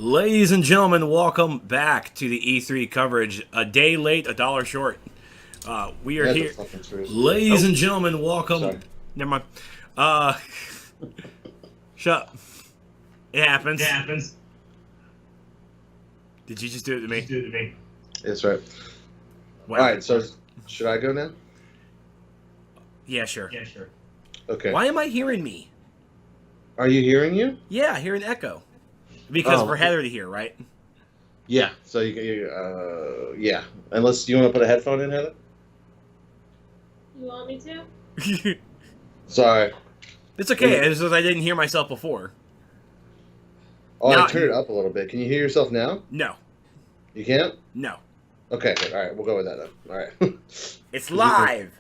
Ladies and gentlemen, welcome back to the E3 coverage. A day late, a dollar short. We are here. Ladies and gentlemen, welcome. Sorry. Never mind. Shut up. It happens. Did you just do it to me? That's right. Wow. All right, so should I go now? Yeah, sure. Okay. Why am I hearing me? Are you hearing you? Yeah, I hear an echo. Because Oh. for Heather to hear, right? Yeah. So yeah. Unless you want to put a headphone in, Heather. You want me to? Sorry. It's okay. It's just I didn't hear myself before. Oh, Now- I turned it up a little bit. Can you hear yourself now? No. You can't? No. Okay, good. All right, we'll go with that then. All right. It's live.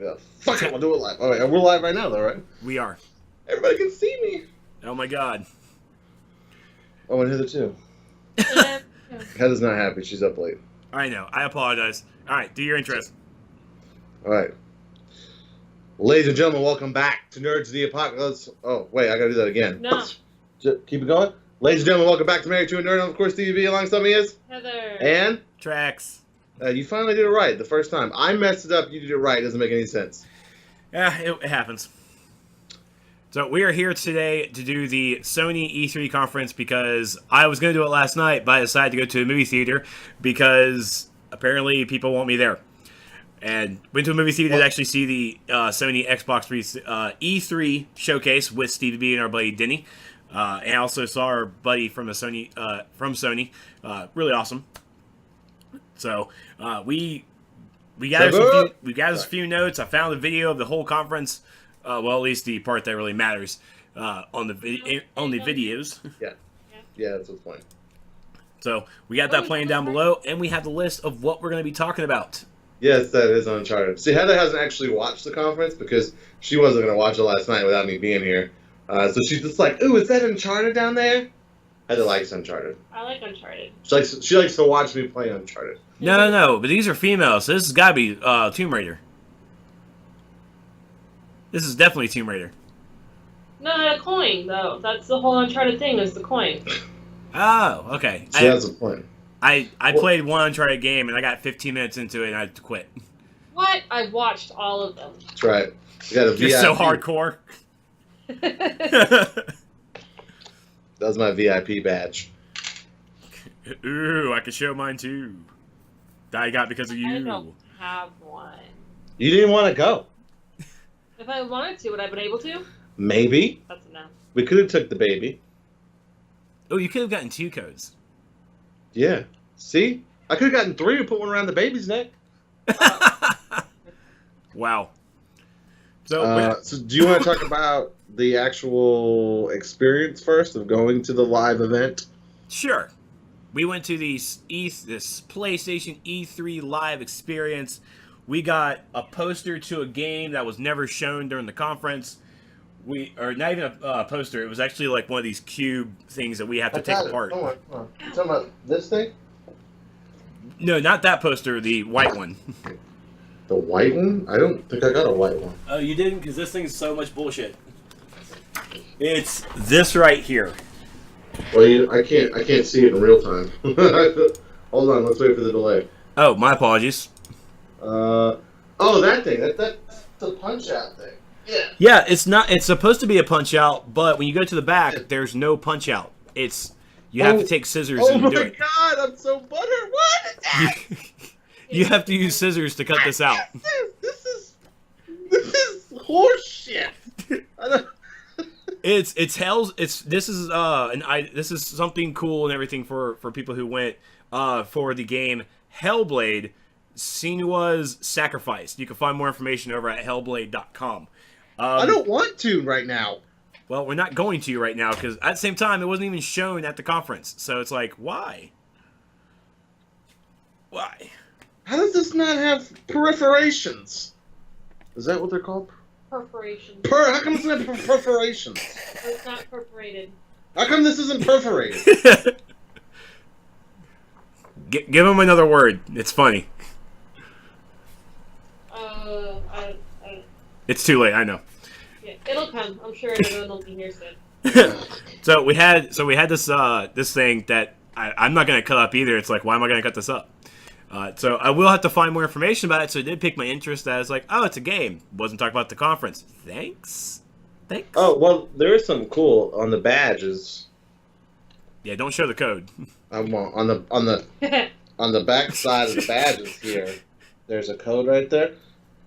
Yeah. Fuck it, we'll do it live. All right, we're live right now, though, right? We are. Everybody can see me. Oh my god. Oh, and Heather too. Yeah. Heather's not happy. She's up late. I know. I apologize. Alright, do your intros. All right. Ladies and gentlemen, welcome back to Nerds of the Apocalypse. Oh, wait, I gotta do that again. No. Keep it going. Ladies and gentlemen, welcome back to Married to a Nerd. And of course, Stevie B alongside me is. Heather. And Trex. you finally did it right the first time. I messed it up. You did it right. It doesn't make any sense. Yeah, it happens. So we are here today to do the Sony E3 conference because I was going to do it last night, but I decided to go to a movie theater because apparently people want me there. And went to a movie theater to actually see the Sony Xbox 3 E3 showcase with Stevie B and our buddy Denny. And also saw our buddy from Sony. Really awesome. So we got us a few notes. I found a video of the whole conference. Well, at least the part that really matters on the videos. Yeah, that's what's funny. So we got that playing down below, and we have the list of what we're going to be talking about. Yes, that is Uncharted. See, Heather hasn't actually watched the conference because she wasn't going to watch it last night without me being here. So she's just like, ooh, is that Uncharted down there? Heather likes Uncharted. I like Uncharted. She likes to watch me play Uncharted. No, but these are females, so this has got to be Tomb Raider. This is definitely Tomb Raider. No, I had a coin, though. That's the whole Uncharted thing, is the coin. Oh, okay. So that's the point. I played one Uncharted game, and I got 15 minutes into it, and I had to quit. What? I've watched all of them. That's right. You got a You're VIP. so hardcore. That's my VIP badge. Ooh, I could show mine too. That I got because of you. I don't have one. You didn't want to go. If I wanted to, would I have been able to? Maybe. That's a no. We could have took the baby. Oh, you could have gotten 2 codes. Yeah. See? I could have gotten 3 and put one around the baby's neck. Wow. So do you want to talk about the actual experience first of going to the live event? Sure. We went to this PlayStation E3 live experience. We got a poster to a game that was never shown during the conference. Or not even a poster. It was actually like one of these cube things that we have to take apart. Hold on. You talking about this thing? No, not that poster. The white one. The white one? I don't think I got a white one. Oh, you didn't? Because this thing's so much bullshit. It's this right here. Well, I can't see it in real time. Hold on, let's wait for the delay. Oh, my apologies. That thing. That's the punch out thing. Yeah. Yeah, it's not. It's supposed to be a punch out, but when you go to the back, there's no punch out. You have to take scissors and do it. Oh my god, I'm so buttered. What is that? You have to use scissors to cut this out. This is horse shit. This is something cool and everything for people who went for the game Hellblade: Senua's Sacrifice. You can find more information over at hellblade.com. I don't want to right now. Well, we're not going to right now because at the same time it wasn't even shown at the conference. So it's like, why? Why? How does this not have perforations? Is that what they're called? Perforation. How come it's not perforations? It's not perforated. How come this isn't perforated? Give him another word. It's funny. I It's too late, I know. Yeah, it'll come. I'm sure it'll be here soon. So we had this this thing that I'm not going to cut up either. It's like, why am I going to cut this up? So I will have to find more information about it. So it did pique my interest. That it's like, oh, it's a game. Wasn't talking about the conference. Thanks. Oh well, there is something cool on the badges. Yeah, don't show the code. On the back side of the badges here, there's a code right there,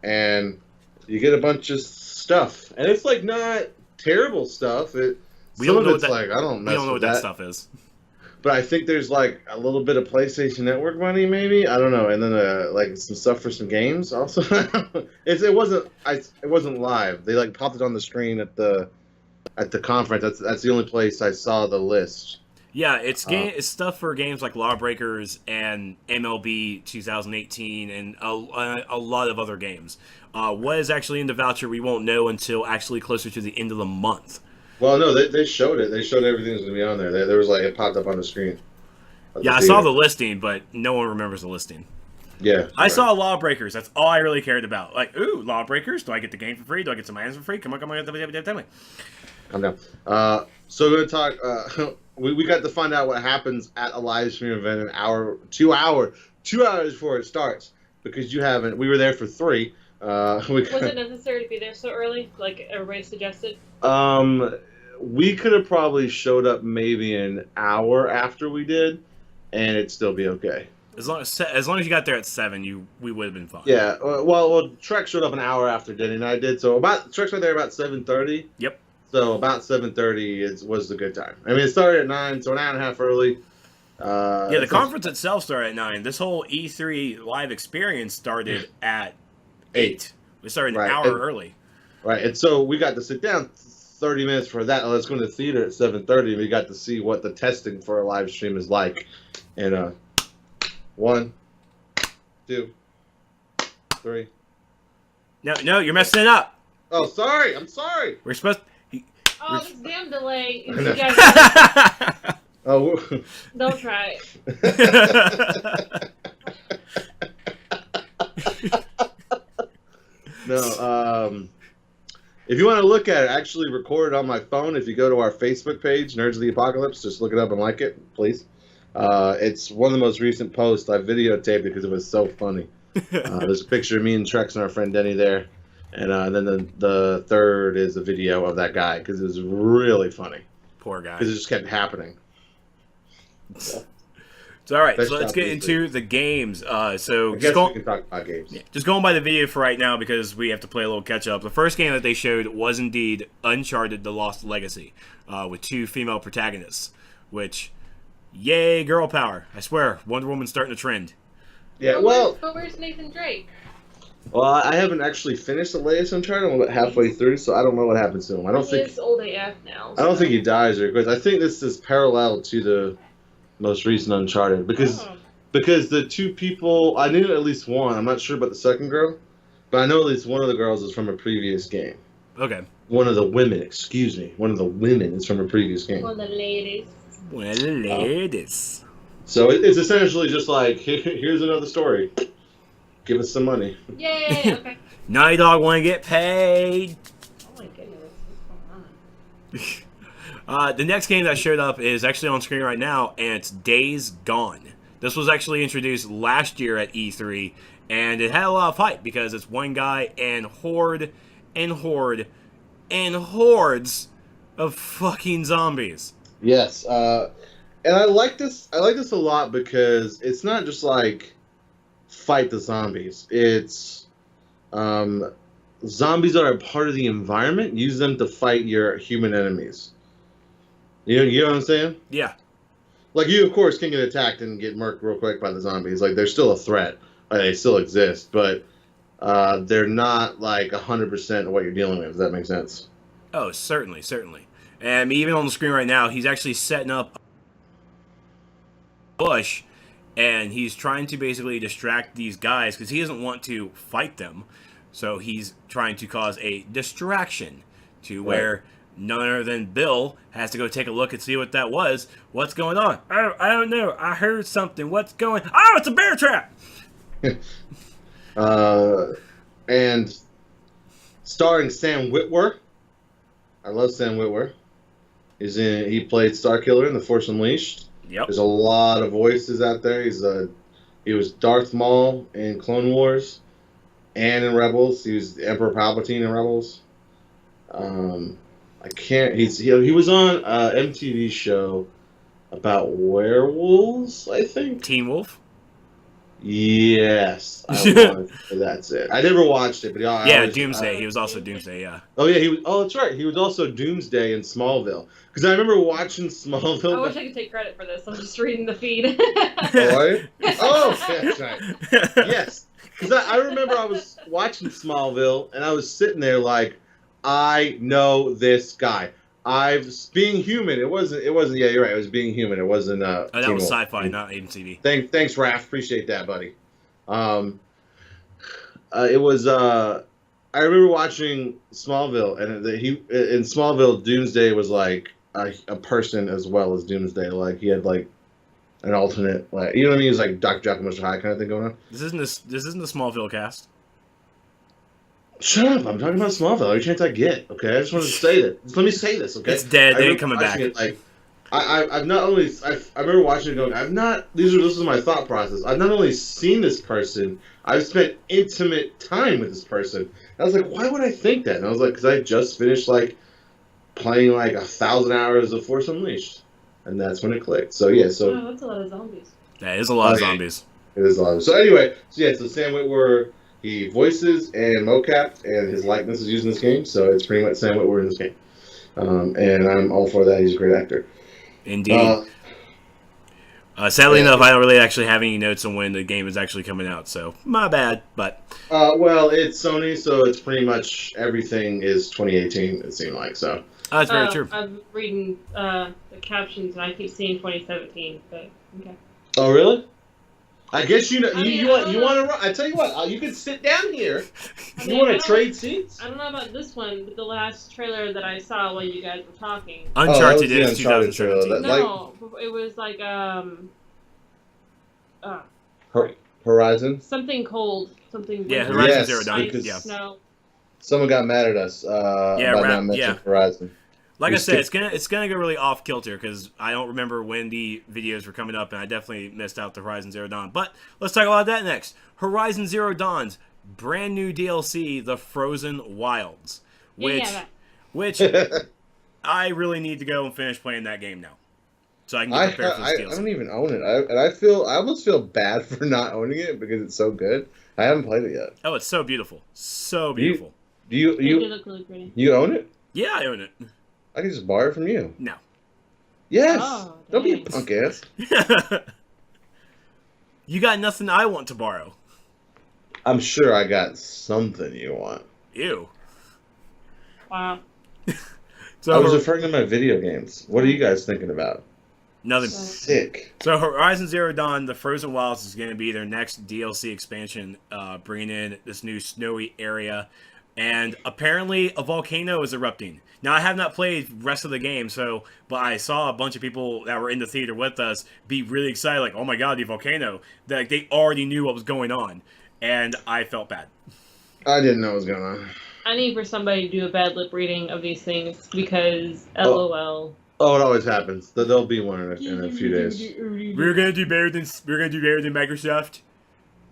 and you get a bunch of stuff, and it's like not terrible stuff. I don't know what that stuff is. But I think there's like a little bit of PlayStation Network money, maybe, I don't know, and then like some stuff for some games also. It wasn't live. They like popped it on the screen at the conference. That's the only place I saw the list. Yeah, it's stuff for games like Lawbreakers and MLB 2018 and a lot of other games. What is actually in the voucher we won't know until actually closer to the end of the month. Well, no, they showed it. They showed everything was going to be on there. There was like, it popped up on the screen. Yeah, I saw the listing, but no one remembers the listing. Yeah. I saw Lawbreakers. That's all I really cared about. Like, ooh, Lawbreakers? Do I get the game for free? Do I get some items for free? Come on. Tell me. Calm down. So we're going to talk... we got to find out what happens at a live stream event 2 hours before it starts. Because we were there for 3. Was it necessary to be there so early, like everybody suggested? We could have probably showed up maybe an hour after we did, and it'd still be okay. As long as you got there at 7, we would have been fine. Yeah. Well, Trex showed up an hour after Denny and I did. So Trex got there about 7:30. Yep. So about 7:30 was the good time. I mean, it started at 9, so an hour and a half early. Yeah, the conference itself started at 9. This whole E3 live experience started at 8. We started an hour early. Right, and so we got to sit down 30 minutes for that. Let's go to the theater at 7:30, and we got to see what the testing for a live stream is like. And 1, 2, 3. No, you're messing it up. Oh, sorry. I'm sorry. We're supposed. This damn delay. You know. guys Oh. don't try it. No, if you want to look at it, I actually recorded on my phone. If you go to our Facebook page, Nerds of the Apocalypse, just look it up and like it, please. It's one of the most recent posts. I videotaped it because it was so funny. There's a picture of me and Trex and our friend Denny there. And then the third is a video of that guy because it was really funny. Poor guy. Because it just kept happening. So, all right, so let's get into the games. So I guess we can talk about games. Yeah, just going by the video for right now because we have to play a little catch-up. The first game that they showed was indeed Uncharted: The Lost Legacy with 2 female protagonists, which, yay, girl power. I swear, Wonder Woman's starting to trend. Yeah, but where's Nathan Drake? Well, I haven't actually finished the latest Uncharted. I'm about halfway through, so I don't know what happens to him. He's old AF now. So. I don't think he dies or goes. I think this is parallel to the most recent Uncharted because the 2 people, I knew at least one. I'm not sure about the second girl, but I know at least one of the girls is from a previous game. Okay. One of the women is from a previous game. One of the ladies. One of the ladies. So it's essentially just like, here's another story. Give us some money. Yay, okay. Naughty Dog want to get paid. Oh my goodness, what's going on? The next game that showed up is actually on screen right now, and it's Days Gone. This was actually introduced last year at E3, and it had a lot of hype because it's one guy and horde and horde and hordes of fucking zombies. Yes, and I like this. I like this a lot because it's not just like fight the zombies. It's zombies are a part of the environment. Use them to fight your human enemies. You know what I'm saying? Yeah. Like, you, of course, can get attacked and get murked real quick by the zombies. Like, they're still a threat. Like, they still exist, but they're not, like, 100% of what you're dealing with. Does that make sense? Oh, certainly. And even on the screen right now, he's actually setting up a bush, and he's trying to basically distract these guys because he doesn't want to fight them. So he's trying to cause a distraction to where none other than Bill has to go take a look and see what that was. What's going on? Oh, I don't know. I heard something. What's going on? Oh, it's a bear trap! And starring Sam Witwer. I love Sam Witwer. He played Starkiller in The Force Unleashed. Yep. There's a lot of voices out there. He was Darth Maul in Clone Wars and in Rebels. He was Emperor Palpatine in Rebels. He was on an MTV show about werewolves, I think. Teen Wolf. Yes, that's it. I never watched it, but Doomsday. He was also Doomsday. Yeah. Oh yeah, that's right. He was also Doomsday in Smallville. Because I remember watching Smallville. I wish I could take credit for this. I'm just reading the feed. Oh, that's right. Yes, because I remember I was watching Smallville and I was sitting there like, I know this guy. Being Human. It wasn't. Yeah, you're right. It was Being Human. It wasn't. That was Sci-Fi, not MTV. Thanks, Raph. Appreciate that, buddy. It was. I remember watching Smallville, and in Smallville, Doomsday was like a person as well as Doomsday. Like he had like an alternate, like you know what I mean? He was like Dr. Jekyll, Mr. Hyde kind of thing going on. This isn't the Smallville cast. Shut up! I'm talking about Smallville. Every chance I get, okay? I just wanted to say that. Just let me say this, okay? It's dead. They ain't coming back. I've not only I remember watching it going. This is my thought process. I've not only seen this person, I've spent intimate time with this person. And I was like, why would I think that? And I was like, because I just finished like playing like 1,000 hours of Force Unleashed, and that's when it clicked. So yeah, Oh, that's a lot of zombies. That is a lot of zombies. It is a lot. So anyway, so Sam Witwer. He voices and mocapped, and his likeness is used in this game, so it's pretty much Sam Witwer in this game. And I'm all for that. He's a great actor. Indeed. Sadly enough, I don't really actually have any notes on when the game is actually coming out, so my bad. But well, it's Sony, so it's pretty much everything is 2018. It seemed like so. That's very true. I'm reading the captions, and I keep seeing 2017. But okay. Oh really? I guess you know you want to run. I tell you what, you can sit down here. You want to trade seats? I don't know about this one, but the last trailer that I saw while you guys were talking. Uncharted is 2017. No, it was like Horizon. Something cold. Something. Yeah, Horizon Zero Dawn. Yeah. Snow. Someone got mad at us. About not mentioning Horizon. Like I said, it's gonna go really off kilter because I don't remember when the videos were coming up, and I definitely missed out the Horizon Zero Dawn. But let's talk about that next. Horizon Zero Dawn's brand new DLC, The Frozen Wilds, which I really need to go and finish playing that game now, so I can get prepared for this DLC. I don't even own it, I almost feel bad for not owning it because it's so good. I haven't played it yet. Oh, it's so beautiful, so beautiful. Do you look really pretty. You own it? Yeah, I own it. I can just borrow it from you. No. Yes. Oh, don't be a punk ass. You got nothing I want to borrow. I'm sure I got something you want. Ew. Wow. So I was referring to my video games. What are you guys thinking about? Nothing. Sick. So Horizon Zero Dawn, The Frozen Wilds is going to be their next DLC expansion, bringing in this new snowy area. And apparently a volcano is erupting. Now, I have not played the rest of the game, but I saw a bunch of people that were in the theater with us be really excited, like, oh my god, the volcano. That they already knew what was going on. And I felt bad. I didn't know what was going on. I need for somebody to do a bad lip reading of these things because LOL. Oh, it always happens. There'll be one in a few days. We're gonna do better than Microsoft.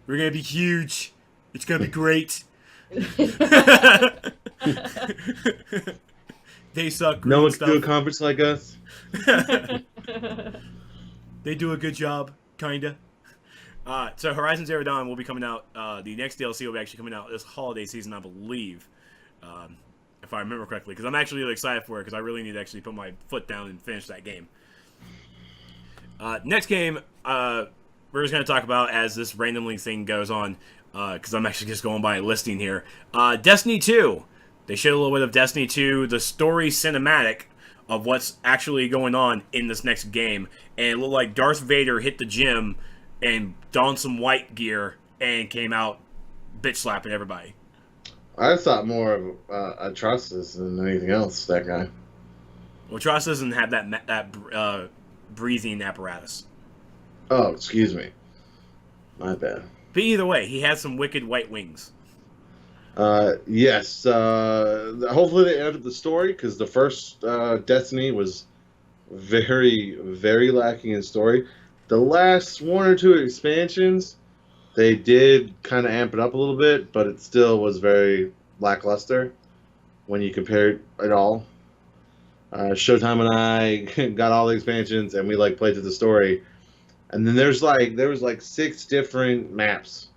We're gonna be huge. It's gonna be great. They suck. No one can do a conference like us. They do a good job, kinda. So Horizon Zero Dawn will be coming out. The next DLC will be actually coming out this holiday season, I believe, if I remember correctly. Because I'm actually really excited for it because I really need to actually put my foot down and finish that game. Next game, we're just going to talk about as this randomly thing goes on. Because I'm actually just going by a listing here. Destiny 2. They showed a little bit of Destiny 2, the story cinematic of what's actually going on in this next game. And it looked like Darth Vader hit the gym and donned some white gear and came out bitch slapping everybody. I thought more of Atrocitus than anything else, that guy. Well, Atrocitus doesn't have that breathing apparatus. Oh, excuse me. My bad. But either way, he has some wicked white wings. Yes. Hopefully they ended the story because the first Destiny was very, very lacking in story. The last one or two expansions, they did kind of amp it up a little bit, but it still was very lackluster when you compare it all. Showtime and I got all the expansions, and we like played through the story. And then there was like 6 different maps,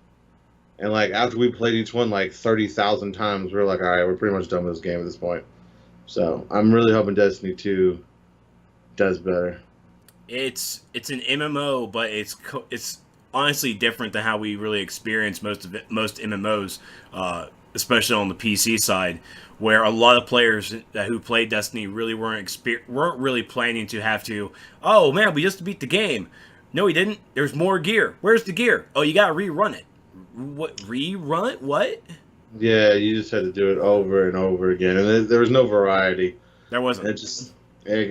and like after we played each one like 30,000 times, we were like, all right, we're pretty much done with this game at this point. So I'm really hoping Destiny 2 does better. It's an MMO, but it's honestly different than how we really experience most MMOs, especially on the PC side, where a lot of players who played Destiny really weren't really planning to have to. Oh man, we just beat the game. No, we didn't. There's more gear. Where's the gear? Oh, you gotta rerun it. What rerun it? What? Yeah, you just had to do it over and over again, and there was no variety. There wasn't. I don't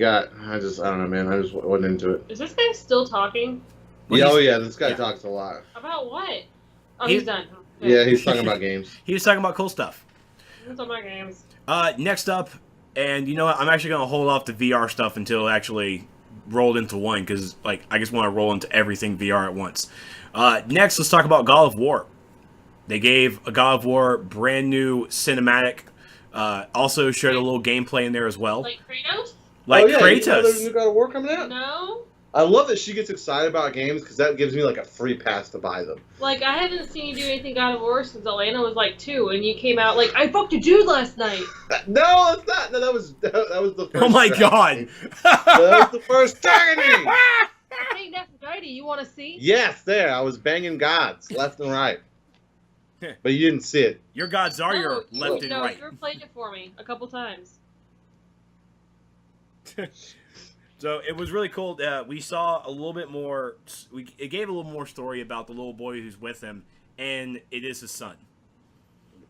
know, man. I just wasn't into it. Is this guy still talking? Well, Yeah, oh yeah, this guy talks a lot. About what? Oh, he's done. Yeah, he's talking about games. He was talking about cool stuff. He's on my games. Next up, and you know what? I'm actually gonna hold off the VR stuff until it actually rolled into one, because like I just want to roll into everything VR at once. Next, let's talk about God of War. They gave a God of War brand new cinematic. Also showed a little gameplay in there as well. Like Kratos? Like Kratos. You know there's a Kratos. new God of War coming out? No. I love that she gets excited about games because that gives me like a free pass to buy them. Like, I haven't seen you do anything God of War since Elena was like 2, and you came out like, I fucked a dude last night. No, it's not. No, that was the first. Oh my god! That was the first Dagony! Hey, Nephrodite, you want to see? Yes, there. I was banging gods left and right. But you didn't see it. Your gods are your left and right. No, you played it for me a couple times. So it was really cool. We saw a little bit more. It gave a little more story about the little boy who's with him, and it is his son.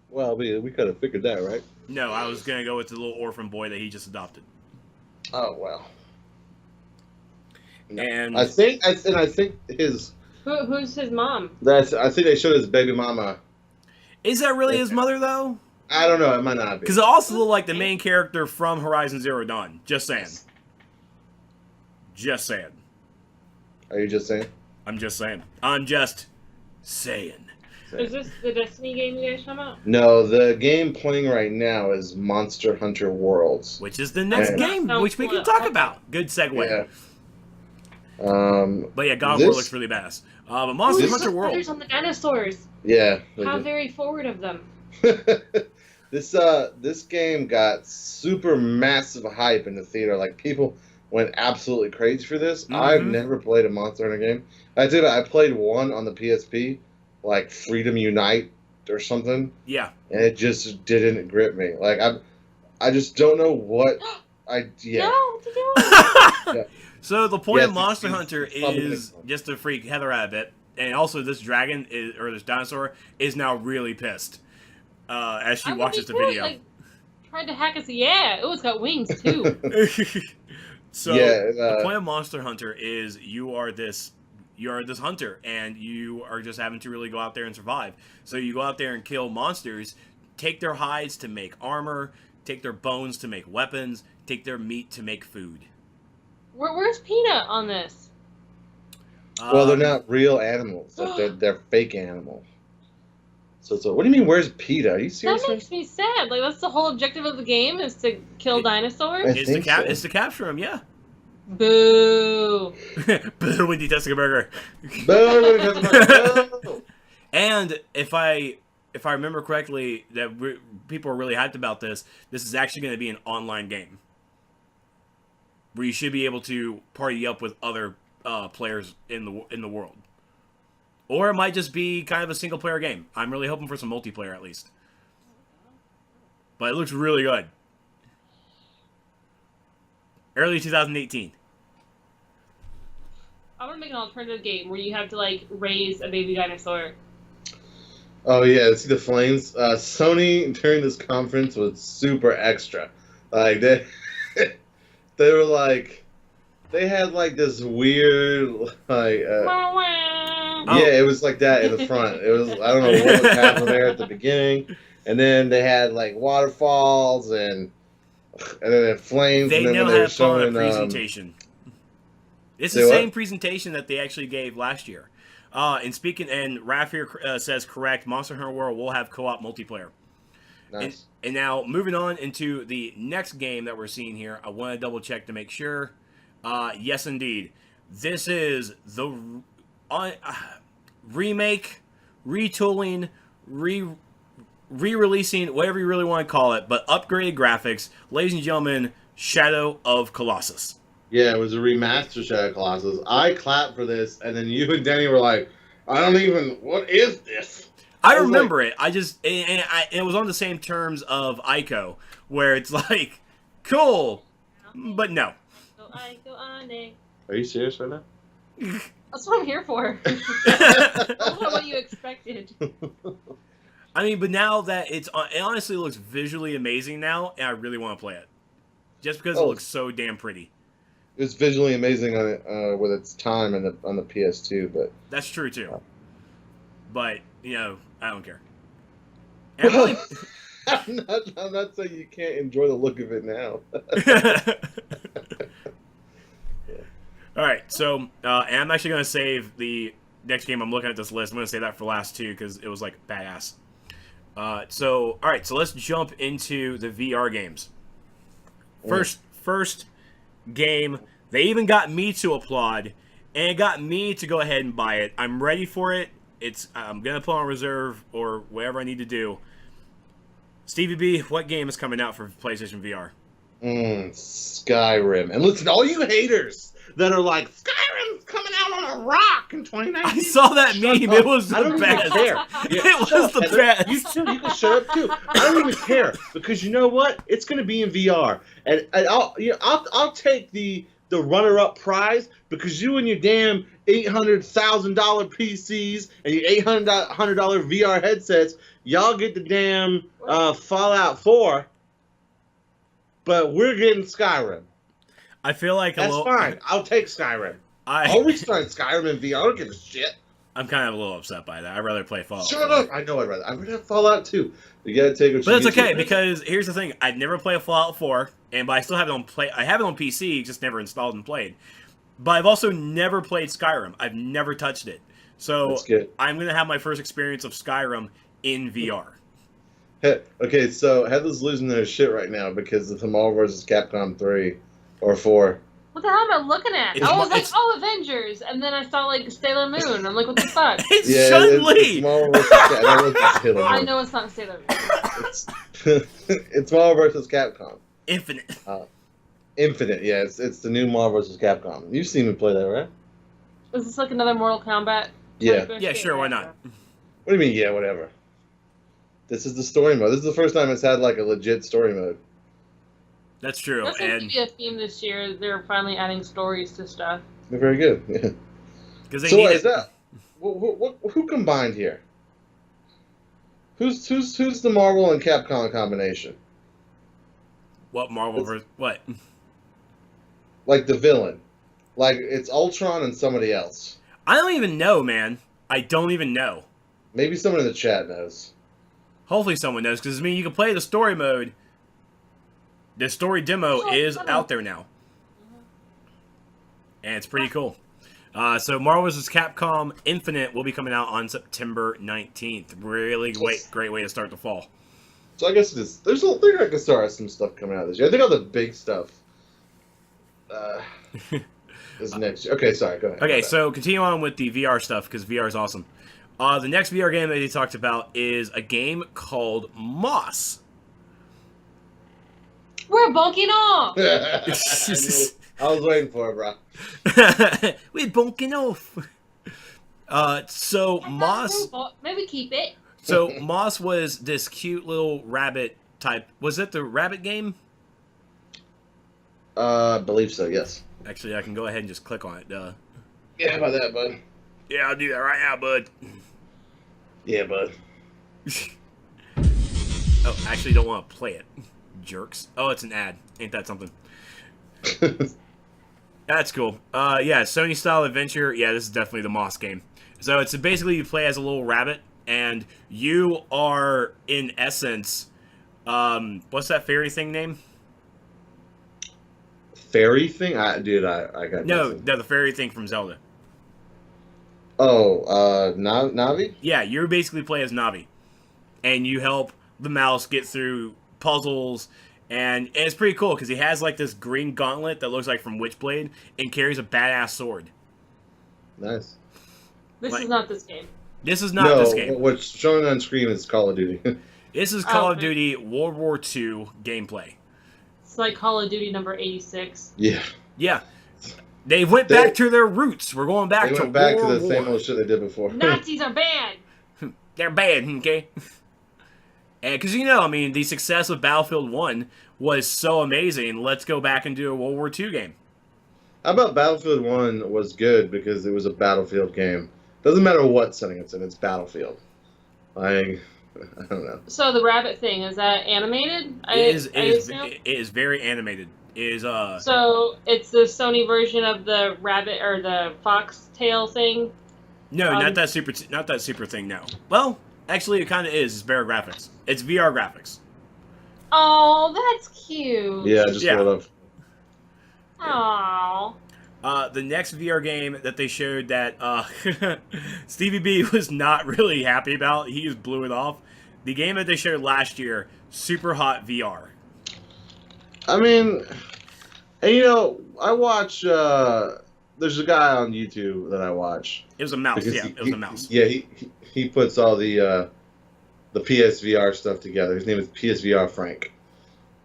Well, we could have figured that, right? No, I was gonna go with the little orphan boy that he just adopted. Oh well. And I think his. Who's his mom? I think they showed his baby mama. is that really his mother though? I don't know. It might not be. Because it also looked like the main character from Horizon Zero Dawn. Just saying. Just saying. Are you just saying? I'm just saying. I'm just saying. Is this the Destiny game you guys talking about? No, the game playing right now is Monster Hunter Worlds. Which is the next game, which we can talk about. Good segue. Yeah. But yeah, God of War looks really badass. But Monster Hunter World. On the dinosaurs. Yeah. How very forward of them. This game got super massive hype in the theater. Like people went absolutely crazy for this. Mm-hmm. I've never played a Monster Hunter game. I played one on the PSP, like Freedom Unite or something. Yeah. And it just didn't grip me. Like I just don't know what yeah. No, to do it. So the point of Monster Hunter is just to freak Heather out a bit, and also this dragon this dinosaur is now really pissed as she watches the video. Like, tried to hack us. Yeah, it's got wings too. So the point of Monster Hunter is you are this hunter, and you are just having to really go out there and survive. So you go out there and kill monsters, take their hides to make armor, take their bones to make weapons, take their meat to make food. Where's Peanut on this? Well, they're not real animals. They're fake animals. So what do you mean? Where's PETA? Are you serious? That makes me sad. Like that's the whole objective of the game is to kill dinosaurs. It's to capture them. Yeah. Boo. Boo, Wendy Jessica Burger. Boo. And if I remember correctly, that people are really hyped about this. This is actually going to be an online game where you should be able to party up with other players in the world, or it might just be kind of a single player game. I'm really hoping for some multiplayer at least, but it looks really good. Early 2018. I want to make an alternative game where you have to like raise a baby dinosaur. Oh yeah, see the flames. Sony during this conference was super extra. Like they were like, they had like this weird like. Yeah, it was like that in the front. It was, I don't know what was happening there at the beginning, and then they had like waterfalls and And then it flames, They and then now when they're have fun showing presentation. It's say the what? same presentation that they actually gave last year. And Raph here says correct. Monster Hunter World will have co-op multiplayer. Nice. And now moving on into the next game that we're seeing here, I want to double check to make sure. Yes, indeed, this is the remake, retooling, re-releasing, whatever you really want to call it, but upgraded graphics. Ladies and gentlemen, Shadow of Colossus. Yeah, it was a remaster Shadow Colossus. I clapped for this, and then you and Denny were like, I don't even, what is this? I was remember it. It was on the same terms of Ico, where it's like, cool, but no. Are you serious right now? That's what I'm here for. I don't know what you expected. I mean, but now that it honestly looks visually amazing now, and I really want to play it. Just because it looks so damn pretty. It was visually amazing on it, with its time on the PS2, but... That's true, too. But, you know, I don't care. And really... I'm not saying you can't enjoy the look of it now. Alright, so, and I'm actually going to save the next game I'm looking at this list. I'm going to save that for last two, because it was, like, badass. Alright, so let's jump into the VR games. First game, they even got me to applaud, and it got me to go ahead and buy it. I'm ready for it. I'm going to put on reserve, or whatever I need to do. Stevie B, what game is coming out for PlayStation VR? Skyrim. And listen, all you haters that are like, Skyrim's coming out on a rock in 2019. I saw that meme. It was the best. It was the best. You can shut up too. I don't even care, because you know what? It's going to be in VR, and I'll take the runner-up prize, because you and your damn $800,000 PCs and your $800 VR headsets, y'all get the damn Fallout 4, but we're getting Skyrim. I feel like That's fine. I'll take Skyrim. I'll restart Skyrim in VR. I don't give a shit. I'm kind of a little upset by that. I'd rather play Fallout. Shut up! I know I'd rather have Fallout 2. You gotta take what you But it's okay, to. because here's the thing. I'd never played Fallout 4, but I still have it on I have it on PC, just never installed and played. But I've also never played Skyrim. I've never touched it. So I'm going to have my first experience of Skyrim in VR. Okay, so Heather's losing her shit right now because of the Marvel vs. Capcom 3 or 4. What the hell am I looking at? I was like, oh, Avengers, and then I saw like Sailor Moon. I'm like, what the fuck? It's Chun-Li! I know it's not Sailor Moon. It's Marvel vs. Capcom. Infinite. Infinite, yeah. It's the new Marvel vs. Capcom. You've seen me play that, right? Is this like another Mortal Kombat? Yeah. Yeah, sure, why not? What do you mean, yeah, whatever? This is the story mode. This is the first time it's had like a legit story mode. That's true. That seems to be a theme this year. They're finally adding stories to stuff. They're very good. Yeah. Because So what is that? Who combined here? Who's the Marvel and Capcom combination? What Marvel versus what? Like the villain. Like it's Ultron and somebody else. I don't even know, man. I don't even know. Maybe someone in the chat knows. Hopefully someone knows, because I mean, you can play the story mode. The story demo is out there now. And it's pretty cool. So Marvel vs. Capcom Infinite will be coming out on September 19th. Really great way to start the fall. So I guess it is. They're going to start some stuff coming out this year. I think all the big stuff is next year. Okay, sorry, go ahead. Okay, so continue on with the VR stuff, because VR is awesome. The next VR game that they talked about is a game called Moss. We're bunking off! I was waiting for it, bro. We're bunking off. So Moss... Maybe keep it. So Moss was this cute little rabbit type... Was it the rabbit game? I believe so, yes. Actually, I can go ahead and just click on it. Yeah, how about that, bud? Yeah, I'll do that right now, bud. Yeah, bud. Oh, I actually don't want to play it. Jerks. Oh, it's an ad. Ain't that something? That's cool. Yeah, Sony style adventure. Yeah, this is definitely the Moss game. So it's basically you play as a little rabbit, and you are in essence, what's that fairy thing name? fairy thing? I got No, nothing. the fairy thing from Zelda. Oh, Navi? Yeah, you basically play as Navi, and you help the mouse get through puzzles, and it's pretty cool because he has like this green gauntlet that looks like from Witchblade and carries a badass sword. Nice. This Like- is not this game. This is not No, this game. what's showing on screen is Call of Duty. This is Oh, Call of okay. Duty World War II gameplay. It's like Call of Duty number 86. Yeah. Yeah, they went back to their roots. We're going back They to went back to World the same War. old shit they did before. Nazis are banned! They're bad, okay? And because I mean, the success of Battlefield 1 was so amazing. Let's go back and do a World War II game. How about Battlefield 1 was good because it was a Battlefield game. Doesn't matter what setting it's in, it's Battlefield. I don't know. So the rabbit thing, is that animated? It assume? is very animated. So it's the Sony version of the rabbit or the foxtail thing? No, not that super thing. No. Well, actually, it kind of is. It's better graphics. It's VR graphics. Oh, that's cute. Yeah, just Yeah. sort of. Aww. The next VR game that they showed that Stevie B was not really happy about, he just blew it off. The game that they showed last year, Super Hot VR. I mean, and I watch. There's a guy on YouTube that I watch. It was a mouse. because Yeah, it was a mouse. Yeah, he puts all the PSVR stuff together. His name is PSVR Frank.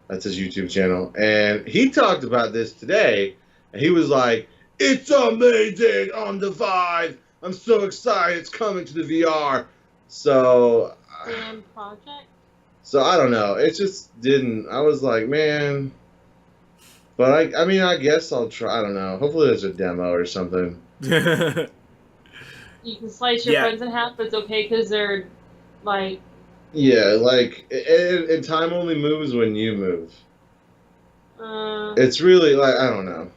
That's his YouTube channel, and he talked about this today. And he was like, "It's amazing on the Vive. I'm so excited. It's coming to the VR." So, Grand project? I don't know. It just didn't. I was like, man. But I mean, I guess I'll try. I don't know. Hopefully, there's a demo or something. You can slice your Yeah. friends in half, but it's okay because they're like. Yeah, like, and time only moves when you move. It's really like, I don't know.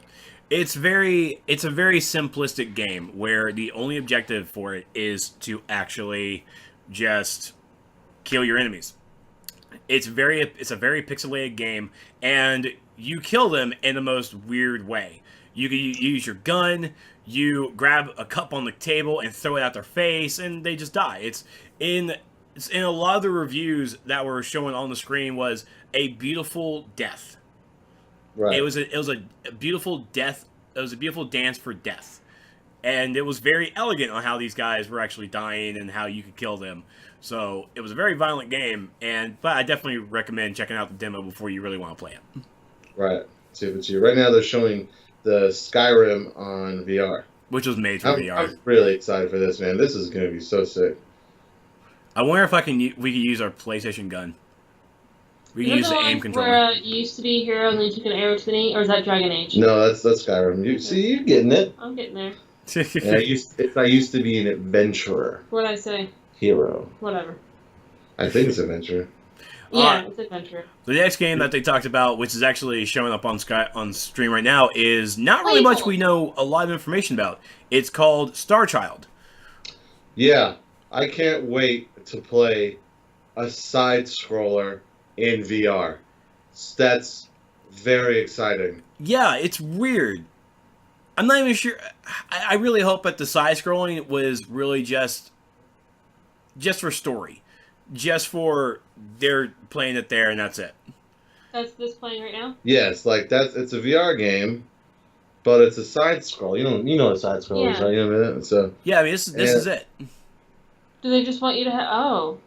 It's a very simplistic game where the only objective for it is to actually just kill your enemies. It's a very pixelated game, and you kill them in the most weird way. You can use your gun, you grab a cup on the table and throw it at their face, and they just die. It's in a lot of the reviews that were showing on the screen was a beautiful death. Right. It was a beautiful death. It was a beautiful dance for death, and it was very elegant on how these guys were actually dying and how you could kill them. So it was a very violent game, but I definitely recommend checking out the demo before you really want to play it. Right. See if it's you. Right now, they're showing the Skyrim on VR. Which was made for VR. I'm really excited for this, man. This is going to be so sick. I wonder if we could use our PlayStation gun. We can Is use that the the aim one controller. where it used to be Hero and then you took an arrow to the knee, or is that Dragon Age? No, that's Skyrim. You see, you're getting it. I'm getting there. Yeah, I used to be an adventurer What'd I say? hero. Whatever. I think it's adventure. Yeah, it's adventure. The next game that they talked about, which is actually showing up on stream right now, is not really much we know a lot of information about. It's called Star Child. Yeah, I can't wait to play a side scroller in VR. That's very exciting. Yeah, it's weird. I'm not even sure. I really hope that the side scrolling was really just for story, just for they're playing it there and that's it. That's this playing right now? Yes, like it's a VR game, but it's a side scroll. You know what side scroll is, Yeah. right? You know what I mean? So Yeah, I mean this is it. Do they just want you to have? Oh,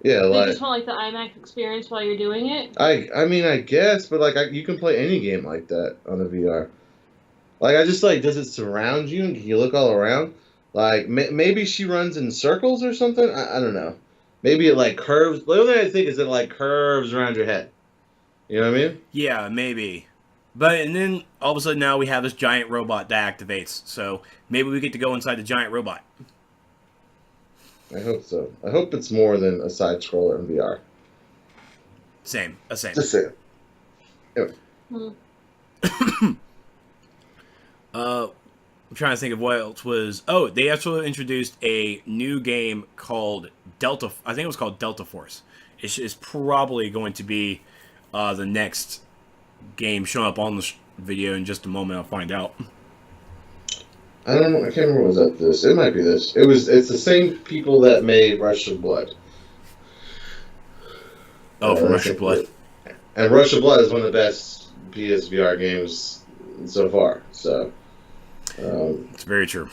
yeah, they like just want like the IMAX experience while you're doing it. I mean I guess, but like you can play any game like that on a VR. Like I just like, does it surround you and can you look all around? Like maybe she runs in circles or something. I don't know. Maybe it like curves. The only thing I think is it like curves around your head. You know what I mean? Yeah, maybe. And then all of a sudden now we have this giant robot that activates. So maybe we get to go inside the giant robot. I hope so. I hope it's more than a side scroller in VR. Same. Just saying. Anyway. I'm trying to think of what else was. Oh, they actually introduced a new game called Delta. I think it was called Delta Force. It's probably going to be the next game showing up on the video in just a moment. I'll find out. I don't know. I can't remember. Was that this? It might be this. It's the same people that made Rush of Blood. Oh, from Rush of Blood. And Rush of Blood is one of the best PSVR games so far. So. It's very true.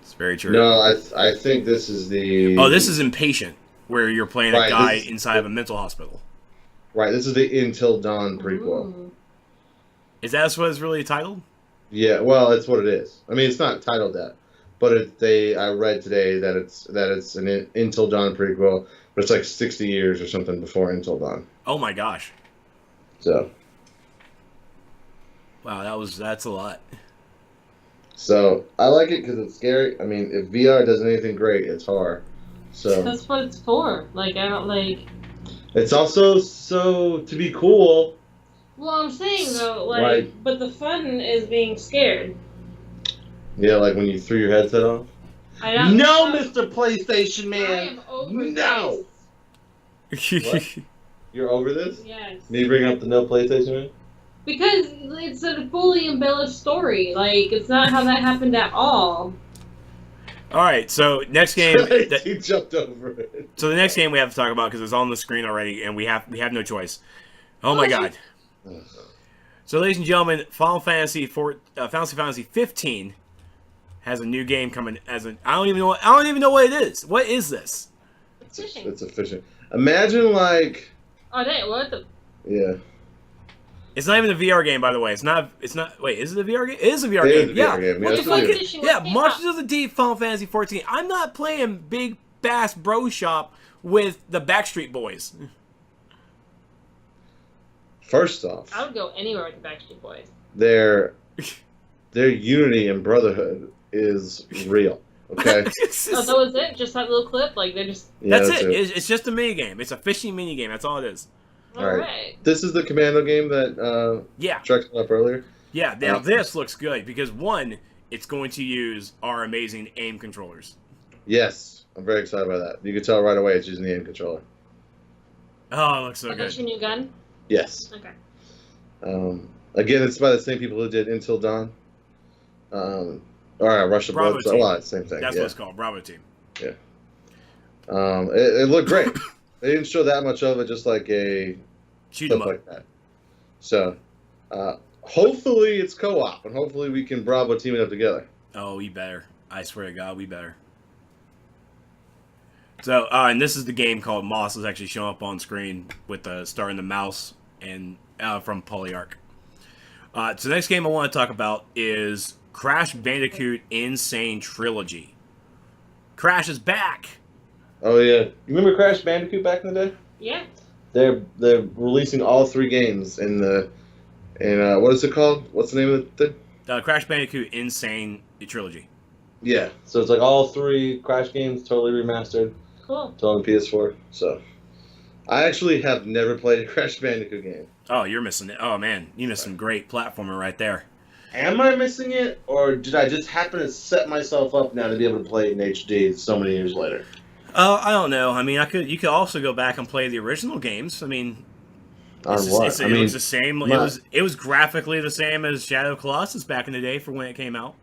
It's very true. No, I think this is the. Oh, this is Impatient, where you're playing a guy this, inside of a mental hospital. Right. This is the Until Dawn prequel. Ooh. Is that what it's really titled? Yeah. Well, it's what it is. I mean, it's not titled that, but I read today that it's an Until Dawn prequel, but it's like 60 years or something before Until Dawn. Oh my gosh! So. Wow, that's a lot. So I like it because it's scary. I mean, if VR does anything great, it's horror. So That's what it's for. Like, I don't like. it's also so to be cool. Well, I'm saying though, like, Right. but the fun is being scared. Yeah, like when you threw your headset off. I don't. No, Mr. PlayStation I Man. am over No. What? You're over this? this. Yes. Me bring up the no PlayStation Man? Because it's a fully embellished story. Like, it's not how that happened at all. All right, so next game. He jumped over it. So the next game we have to talk about because it's on the screen already, and we have no choice. Oh my god! So, ladies and gentlemen, Final Fantasy 15 has a new game coming. I don't even know what it is. What is this? Fishing. It's a fishing. Imagine like. Oh, dang, what the? Yeah. It's not even a VR game, by the way. It's not. Wait, is it a VR game? It is a VR It game. is a Yeah. VR game. What Yeah, the fuck? it's Yeah, Marches of the Deep, Final Fantasy 14. I'm not playing Big Bass Bro Shop with the Backstreet Boys. First off, I would go anywhere with the Backstreet Boys. their unity and brotherhood is real. Okay. Oh, that was it? Just that little clip? Like, they're just... Yeah, that's it. It's just a mini game. It's a fishing mini game. That's all it is. Alright. This is the Commando game that Yeah. Trex put up earlier. Yeah. Now this looks good because one, it's going to use our amazing aim controllers. Yes, I'm very excited about that. You can tell right away it's using the aim controller. Oh, it looks so That's good. your new gun? Yes. Okay. Again, it's by the same people who did Until Dawn. Rush of Bravo Blood. Team. A lot, same thing. That's yeah. what it's called. Bravo Team. Yeah. It looked great. They didn't show that much of it, just like a Shoot 'em stuff up. like that. So, hopefully it's co-op, and hopefully we can Bravo team it up together. Oh, we better. I swear to God, we better. So, and this is the game called Moss. Is actually showing up on screen with the star and the mouse and from Polyarch. So the next game I want to talk about is Crash Bandicoot Insane Trilogy. Crash is back. Oh yeah, you remember Crash Bandicoot back in the day? Yeah. They're releasing all 3 games in what is it called? What's the name of the thing? Crash Bandicoot Insane Trilogy. Yeah, so it's like all 3 Crash games totally remastered. Cool. It's on PS4. So, I actually have never played a Crash Bandicoot game. Oh, you're missing it. Oh man, you missed some great platformer right there. Am I missing it, or did I just happen to set myself up now to be able to play it in HD so many years later? I don't know. I mean, you could also go back and play the original games. I mean, On it's what? just, it was the same. It was graphically the same as Shadow of Colossus back in the day for when it came out.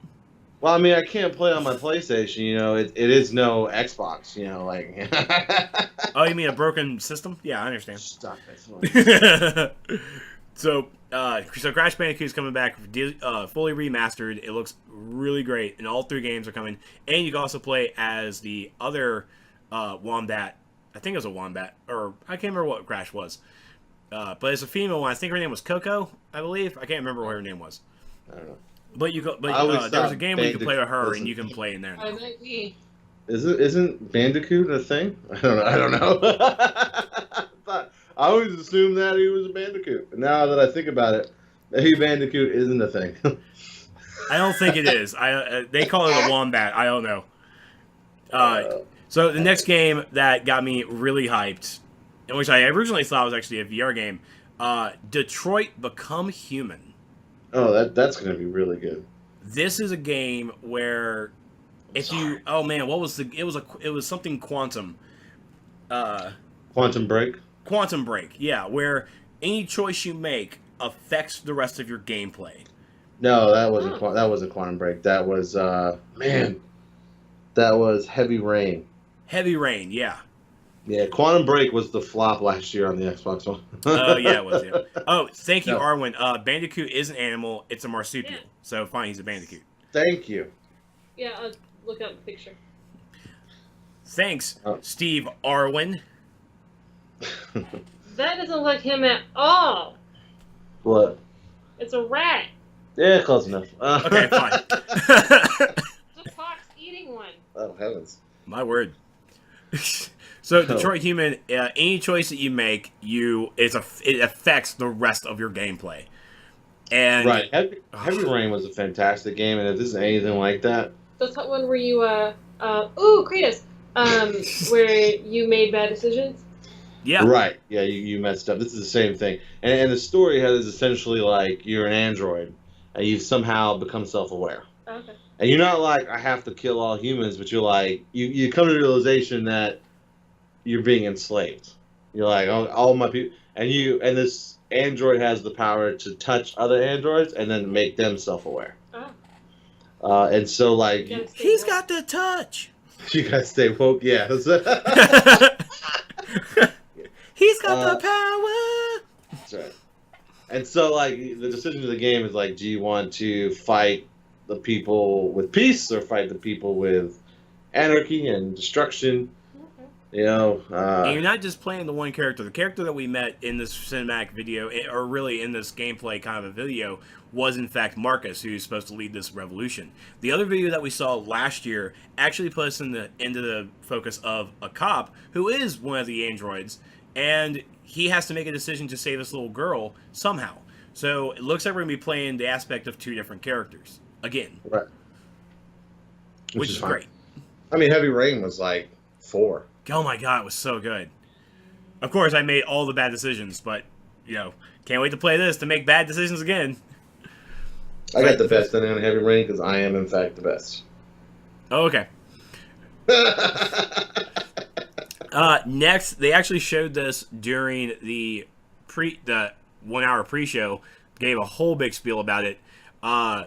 Well, I mean, I can't play on my PlayStation. You know, it is no Xbox. You know, like. Oh, you mean a broken system? Yeah, I understand. Stop it. So Crash Bandicoot is coming back, fully remastered. It looks really great, and all 3 games are coming. And you can also play as the other Wombat. I think it was a Wombat, or I can't remember what Crash was. But it's a female one. I think her name was Coco, I believe. I can't remember what her name was. I don't know. But there was a game where you could play with her, and you can play in there. I might be. Isn't Bandicoot a thing? I don't know. I always assumed that he was a Bandicoot. But now that I think about it, maybe Bandicoot isn't a thing. I don't think it is. They call it a Wombat. I don't know. So the next game that got me really hyped, and which I originally thought was actually a VR game, Detroit Become Human. Oh, that's going to be really good. This is a game where if you what was it was something quantum. Quantum Break? Quantum Break, yeah, where any choice you make affects the rest of your gameplay. No, that wasn't Quantum Break. That was man, that was Heavy Rain. Heavy Rain, yeah. Yeah, Quantum Break was the flop last year on the Xbox One. Yeah, it was. Yeah. Oh, thank you, No. Arwen. Bandicoot is an animal. It's a marsupial. Yeah. So fine, he's a bandicoot. Thank you. Yeah, I'll look up the picture. Thanks, Steve Arwen. That doesn't look like him at all. What? It's a rat. Yeah, close enough. Okay, fine. It's a fox eating one. Oh heavens! My word. So, Detroit Human, any choice that you make, it affects the rest of your gameplay. And Right, Heavy Rain was a fantastic game, and if this is anything like that, That's that one where you Kratos, where you made bad decisions. yeah, right? Yeah, you messed up. This is the same thing, and the story is essentially like you're an android, and you've somehow become self-aware. Okay. And you're not like, I have to kill all humans, but you're like, you come to the realization that you're being enslaved. You're like, oh, all my people, and this android has the power to touch other androids and then make them self-aware. Oh. And so, like, he's got the touch. you guys stay woke, yeah. He's got the power. That's right. And so, like, the decision of the game is like, do you want to fight the people with peace or fight the people with anarchy and destruction? Okay. You know, And you're not just playing the one character. The character that we met in this cinematic video, or really in this gameplay kind of a video, was in fact Marcus, who's supposed to lead this revolution. The other video that we saw last year actually put us into the focus of a cop who is one of the androids, and he has to make a decision to save this little girl somehow. So it looks like we're going to be playing the aspect of two different characters again. right. Which is fine. great. I mean, Heavy Rain was like 4. Oh my god, it was so good. Of course, I made all the bad decisions, but, can't wait to play this to make bad decisions again. I got the best ending on Heavy Rain because I am, in fact, the best. Oh, okay. Next, they actually showed this during the 1 hour pre-show. Gave a whole big spiel about it. I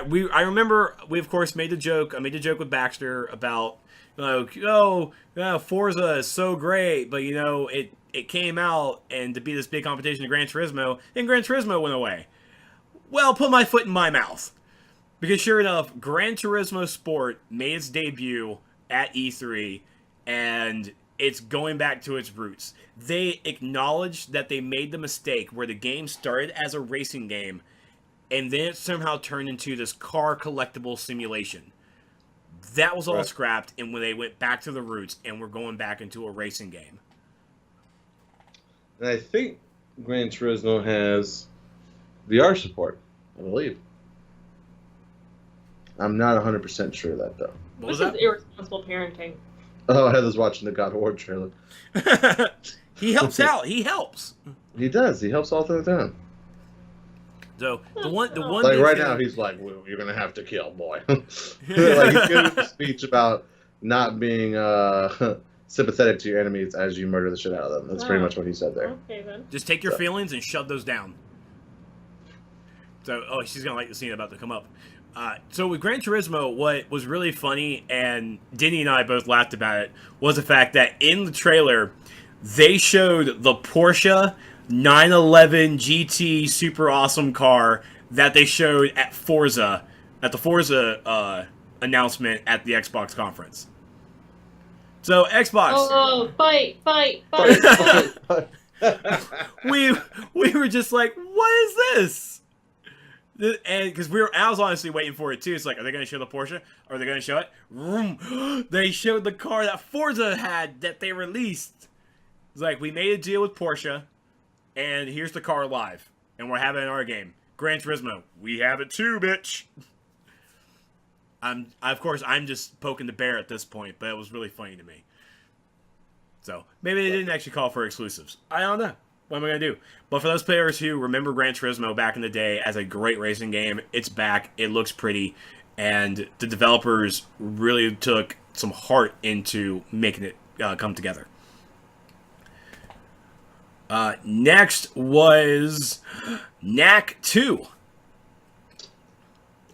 remember we of course made the joke. I made the joke with Baxter about Forza is so great, but it came out and to be this big competition to Gran Turismo, and Gran Turismo went away. Well, put my foot in my mouth. Because sure enough, Gran Turismo Sport made its debut at E3, and it's going back to its roots. They acknowledged that they made the mistake where the game started as a racing game, and then it somehow turned into this car collectible simulation. That was all Right. scrapped, and when they went back to the roots, and we're going back into a racing game. And I think Gran Turismo has VR support, I believe. I'm not 100% sure of that, though. What was This that? is irresponsible parenting. Oh, Heather's watching the God of War trailer. He helps out. He helps. He does. He helps all through the time. So the one Like big right thing- now, he's like, well, "You're gonna have to kill, boy." Like he's giving a speech about not being sympathetic to your enemies as you murder the shit out of them. That's pretty much what he said there. Okay then. Just take your feelings and shove those down. So, she's gonna like the scene about to come up. So with Gran Turismo, what was really funny, and Denny and I both laughed about it, was the fact that in the trailer, they showed the Porsche 911 GT super awesome car that they showed at the Forza announcement at the Xbox conference. So Xbox, Oh, fight! we were just like, what is this? And because I was honestly waiting for it too. It's like, are they going to show the Porsche? Are they going to show it? Vroom. They showed the car that Forza had that they released. It's like, we made a deal with Porsche, and here's the car live, and we're having it in our game. Gran Turismo, we have it too, bitch. Of course, I'm just poking the bear at this point, but it was really funny to me. So maybe they didn't actually call for exclusives. I don't know. What am I going to do? But for those players who remember Gran Turismo back in the day as a great racing game, it's back. It looks pretty. And the developers really took some heart into making it come together. Next was Knack 2.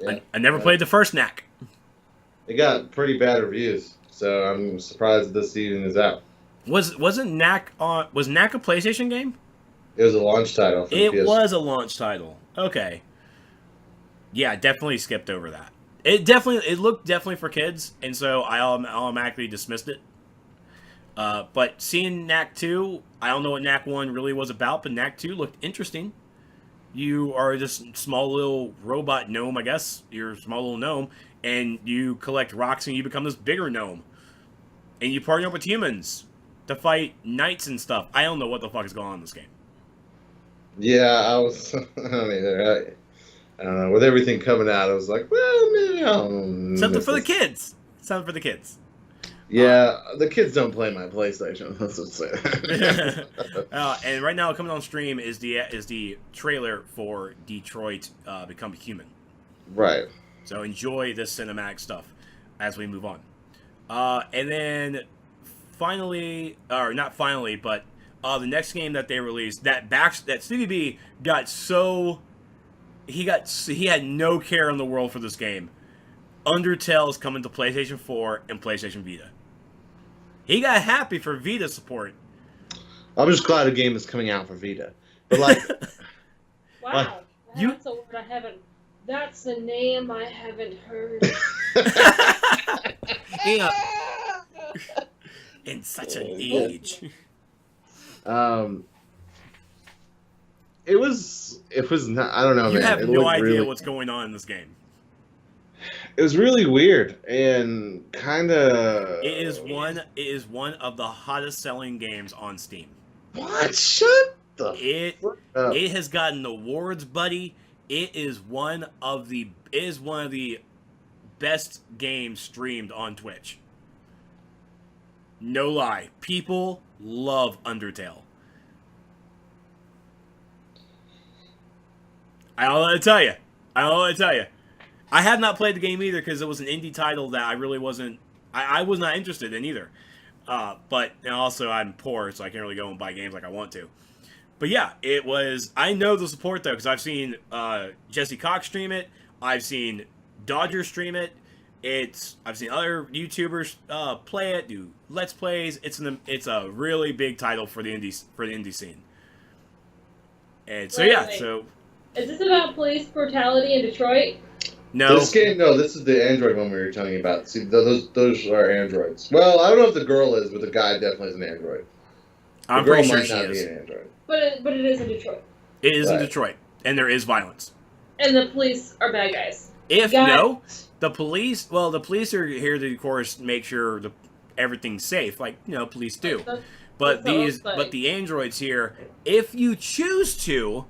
Yeah. I never played the first Knack. It got pretty bad reviews, so I'm surprised this season is out. Wasn't Knack on? Was Knack a PlayStation game? It was a launch title for the It PS. was a launch title. Okay. Yeah, definitely skipped over that. It looked definitely for kids, and so I automatically dismissed it. But seeing Knack 2, I don't know what Knack 1 really was about, but Knack 2 looked interesting. You are this small little robot gnome, I guess. You're a small little gnome, and you collect rocks and you become this bigger gnome. And you partner up with humans to fight knights and stuff. I don't know what the fuck is going on in this game. Yeah, I was. I don't know. With everything coming out, I was like, well, maybe I'll. Something for the kids. Something for the kids. Yeah, the kids don't play my PlayStation. That's what's it. And right now, coming on stream is the trailer for Detroit Become Human. Right. So enjoy this cinematic stuff as we move on. And then finally, or not finally, but the next game that they released, that Stevie B got so he had no care in the world for this game. Undertale's coming to PlayStation 4 and PlayStation Vita. He got happy for Vita support. I'm just glad a game is coming out for Vita. But like, Wow, that's a word I haven't. That's a name I haven't heard. Yeah. In such an age. It was not. I don't know, man. You have It no looked idea really, what's going on in this game. It was really weird and kind of. It is one of the hottest selling games on Steam. What? Shut the. It has gotten awards, buddy. It is one of the best games streamed on Twitch. No lie, people love Undertale. I don't know what to tell you. I have not played the game either because it was an indie title that I really wasn't. I was not interested in either. But also I'm poor, so I can't really go and buy games like I want to. But yeah, it was. I know the support though because I've seen Jesse Cox stream it. I've seen Dodger stream it. I've seen other YouTubers play it, do Let's Plays. It's a really big title for the indie scene. And so Wait. so. Is this about police brutality in Detroit? No. This game, no. This is the Android one we were telling you about. See, those are androids. Well, I don't know if the girl is, but the guy definitely is an android. I'm the girl pretty sure might she not is. be an android. But it is in Detroit. It is in Right. Detroit, and there is violence. And the police are bad guys. The police are here to, of course, make sure everything's safe, like police do. But the androids here, if you choose to,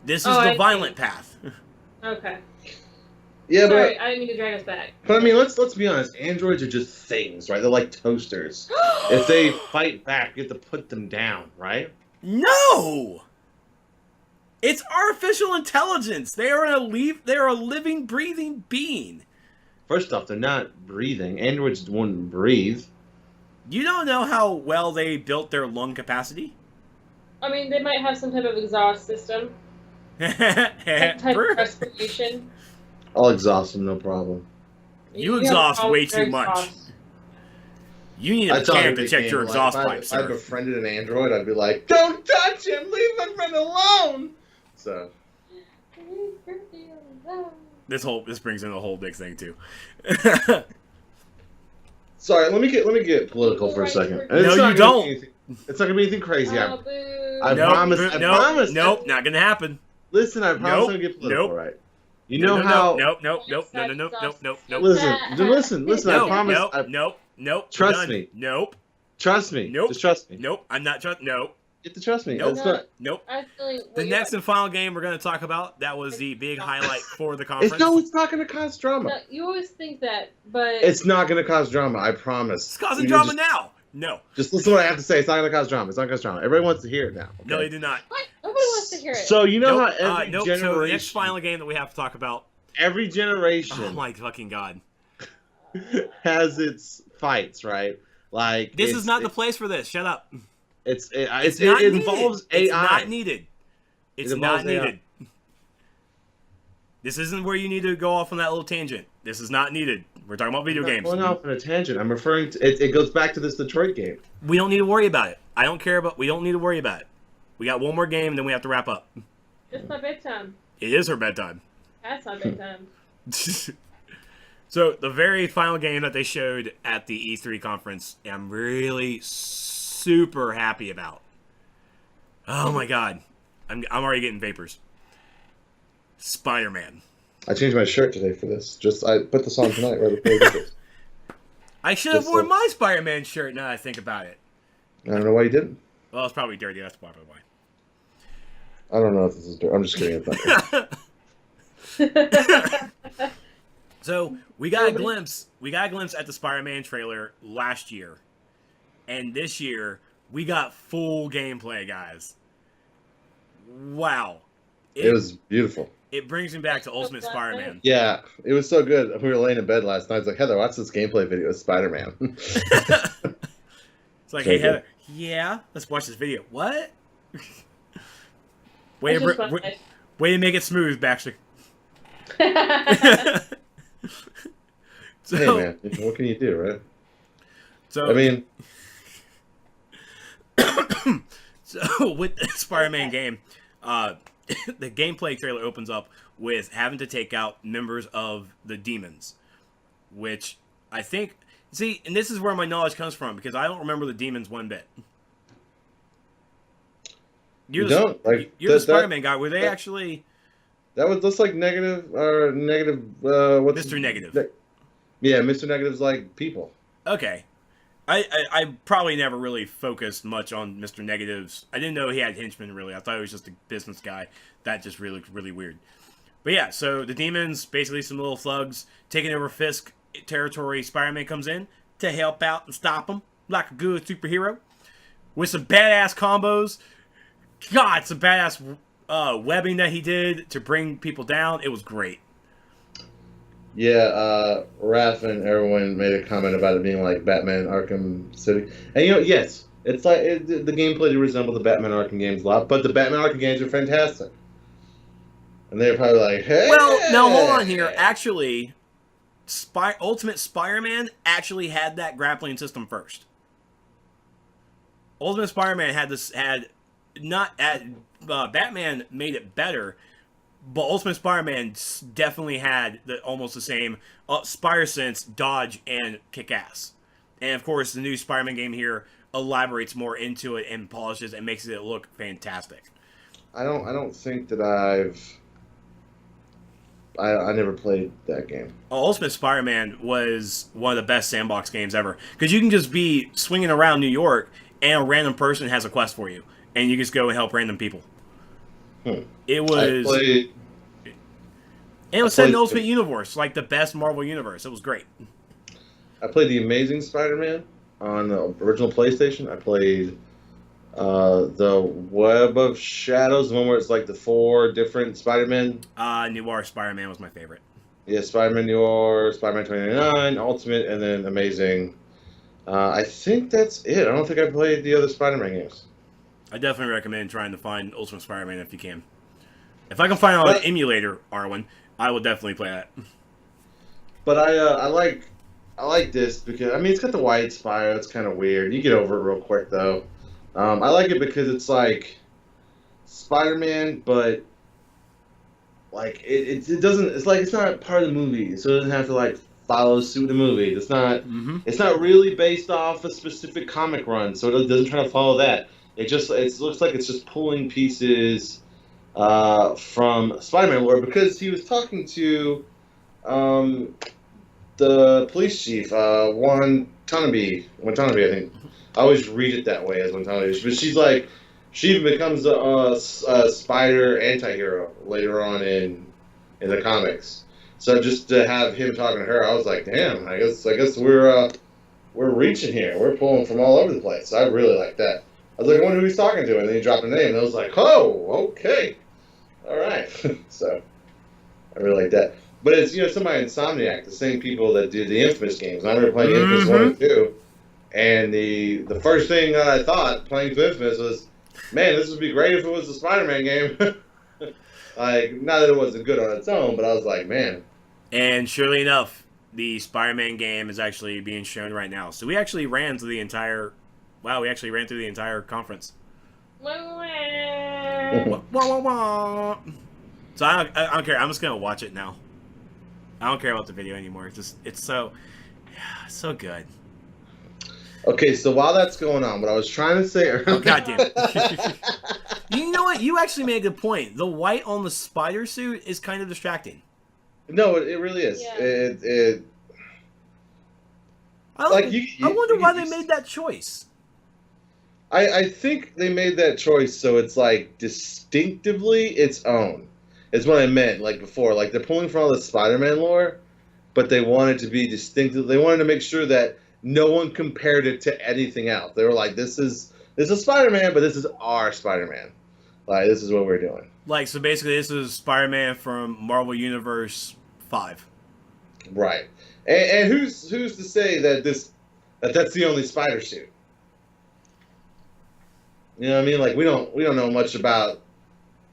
this is the violent path. Okay. Yeah, Sorry, I didn't mean to drag us back. but I mean, let's be honest. Androids are just things, right? They're like toasters. If they fight back, you have to put them down, right? No! It's artificial intelligence. They are a living, breathing being. First off, they're not breathing. Androids wouldn't breathe. You don't know how well they built their lung capacity? I mean, they might have some type of exhaust system. Type of respiration. I'll exhaust them, no problem. You exhaust way too much. You need a mechanic to check your exhaust pipes, If I sir. befriended an android, I'd be like, "Don't touch him! Leave my friend alone!" So. This brings in a whole big thing too. Sorry, let me get political for a second. And No, it's not you gonna don't. be anything- It's not gonna be anything crazy. I Nope, promise. I promise. Nope, not gonna happen. Listen, I promise I'm gonna get political, right? You know how? Nope. Listen. I promise. Nope. Trust me. Nope. Trust me. Nope. Just trust me. Nope. I'm not trust. Nope. You have to trust me. Nope. It's not. Nope. Actually, The next and final game we're going to talk about, that was the big highlight for the conference. It's not gonna cause drama. No, you always think that, but It's not gonna cause drama. I promise. It's causing You drama just, now. No. Just listen to what I have to say. It's not gonna cause drama. It's not gonna cause drama. Everybody wants to hear it now. Okay? No, they do not. what? Nobody wants to hear it. So you know Nope. how every Nope. generation, So the next final game that we have to talk about. every generation Oh my fucking god. has its fights, right? Like This is not the place for this. Shut up. It involves AI. It's not needed. It's not AI. needed. This isn't where you need to go off on that little tangent. This is not needed. We're talking about video games. I'm going off on a tangent. I'm referring to it. It goes back to this Detroit game. We don't need to worry about it. I don't care about. We don't need to worry about it. We got one more game, and then we have to wrap up. It's my bedtime. It is her bedtime. That's my bedtime. So the very final game that they showed at the E3 conference, I'm really super happy about. Oh my god, I'm already getting vapors. Spider-Man. I changed my shirt today for this. I put this on tonight right before this. I should have worn my Spider-Man shirt now that I think about it. I don't know why you didn't. Well, it's probably dirty. That's probably why. I don't know if this is dirty. I'm just kidding. It's So we got a glimpse. We got a glimpse at the Spider-Man trailer last year, and this year we got full gameplay, guys. Wow, it was beautiful. It brings me back to Ultimate Spider-Man. Yeah, it was so good. We were laying in bed last night. I was like, Heather, watch this gameplay video of Spider-Man. It's like, hey, Heather, yeah, let's watch this video. What? way to make it smooth, Baxter. So, hey, man, what can you do, right? So, I mean... So, with the Spider-Man game, the gameplay trailer opens up with having to take out members of the Demons, which I think... See, and this is where my knowledge comes from, because I don't remember the Demons one bit. You're the Spider-Man guy. Were they actually... That was just like negative... what's Mr. Negative. Yeah, Mr. Negative's like people. Okay. I probably never really focused much on Mr. Negative's. I didn't know he had henchmen, really. I thought he was just a business guy. That just really looked really weird. But yeah, so the Demons, basically some little thugs, taking over Fisk territory. Spider-Man comes in to help out and stop them like a good superhero. With some badass combos. God, some badass webbing that he did to bring people down. It was great. Yeah, Raph and everyone made a comment about it being like Batman Arkham City. And yes, it's like the gameplay to resemble the Batman Arkham games a lot, but the Batman Arkham games are fantastic. And they're probably like, hey! Well, now hold on here. Actually, Ultimate Spider-Man actually had that grappling system first. Ultimate Spider-Man Batman made it better, but Ultimate Spider-Man definitely had almost the same Spider Sense, dodge, and kick ass. And of course, the new Spider-Man game here elaborates more into it and polishes and makes it look fantastic. I don't think that I never played that game. Ultimate Spider-Man was one of the best sandbox games ever, because you can just be swinging around New York and a random person has a quest for you, and you just go and help random people. It was set in the Ultimate Universe, like the best Marvel universe. It was great. I played The Amazing Spider-Man on the original PlayStation. I played the Web of Shadows, the one where it's like the 4 different Spider-Men. Noir Spider-Man was my favorite. Yeah, Spider-Man Noir, Spider-Man 2099, Ultimate, and then Amazing. I think that's it. I don't think I played the other Spider-Man games. I definitely recommend trying to find Ultimate Spider-Man if you can. If I can find it on an emulator, Arwen, I will definitely play that. But I like this because it's got the white spire. It's kind of weird. You get over it real quick though. I like it because it's like Spider-Man, but like it doesn't. It's like it's not part of the movie, so it doesn't have to like follow suit the movie. It's not. Mm-hmm. It's not really based off a specific comic run, so it doesn't try to follow that. It looks like it's just pulling pieces from Spider-Man lore, because he was talking to the police chief, Watanabe, I think. I always read it that way as Watanabe, but she's like, she even becomes a spider anti-hero later on in the comics. So just to have him talking to her, I was like, damn, I guess we're reaching here. We're pulling from all over the place. I really like that. I was like, I wonder who he's talking to, and then he dropped a name, and I was like, oh, okay, all right. So I really like that. But it's somebody Insomniac, the same people that did the Infamous games. I remember playing Infamous 1 and 2. And the first thing that I thought playing through Infamous was, man, this would be great if it was a Spider-Man game. Like, not that it wasn't good on its own, but I was like, man. And surely enough, the Spider-Man game is actually being shown right now. So we actually ran through the entire. Wow, we actually ran through the entire conference. Wah, Wah, wah, wah. So I don't care. I'm just gonna watch it now. I don't care about the video anymore. It's so good. Okay, so while that's going on, what I was trying to say. Oh goddamn! You know what? You actually made a good point. The white on the spider suit is kind of distracting. No, it really is. Yeah. I wonder why they made that choice. I think they made that choice so it's like distinctively its own. It's what I meant like before. Like they're pulling from all the Spider-Man lore, but they wanted to be distinctive. They wanted to make sure that no one compared it to anything else. They were like, this is Spider-Man, but this is our Spider-Man. Like this is what we're doing. Like so, basically, this is Spider-Man from Marvel Universe 5. Right. And who's to say that that's the only spider suit? You know what I mean? Like we don't know much about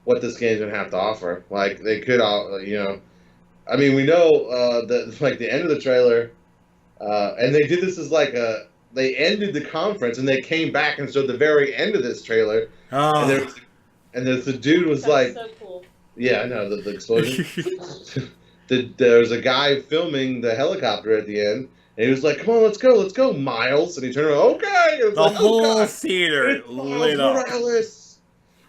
what this game's gonna have to offer. Like they could all, you know. I mean, we know that like the end of the trailer, and they did this as like they ended the conference and they came back and showed the very end of this trailer. Oh. And the dude was That's like, so cool. yeah, I know the explosion. There was a guy filming the helicopter at the end, and he was like, "Come on, let's go, Miles!" And he turned around, okay. The like, whole theater lit up. Morales.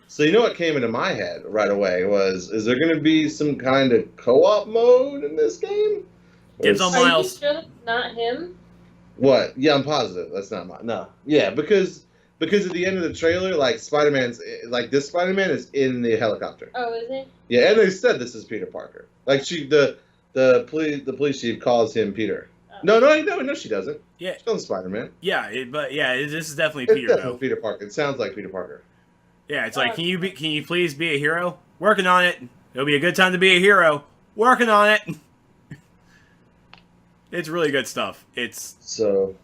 So you know what came into my head right away was, is there going to be some kind of co-op mode in this game? Gives on Are Miles. you sure that's not him? What? Yeah, I'm positive that's not mine. No, yeah, because at the end of the trailer, like Spider-Man's, like this Spider-Man is in the helicopter. Oh, is he? Yeah, and they said this is Peter Parker. Like the police chief calls him Peter. Oh. No, she doesn't. Yeah. She's on Spider-Man. Yeah, this is definitely It's Peter definitely though. Peter Parker. It sounds like Peter Parker. Yeah, it's like, can you please be a hero? Working on it. It'll be a good time to be a hero. Working on it. It's really good stuff. So,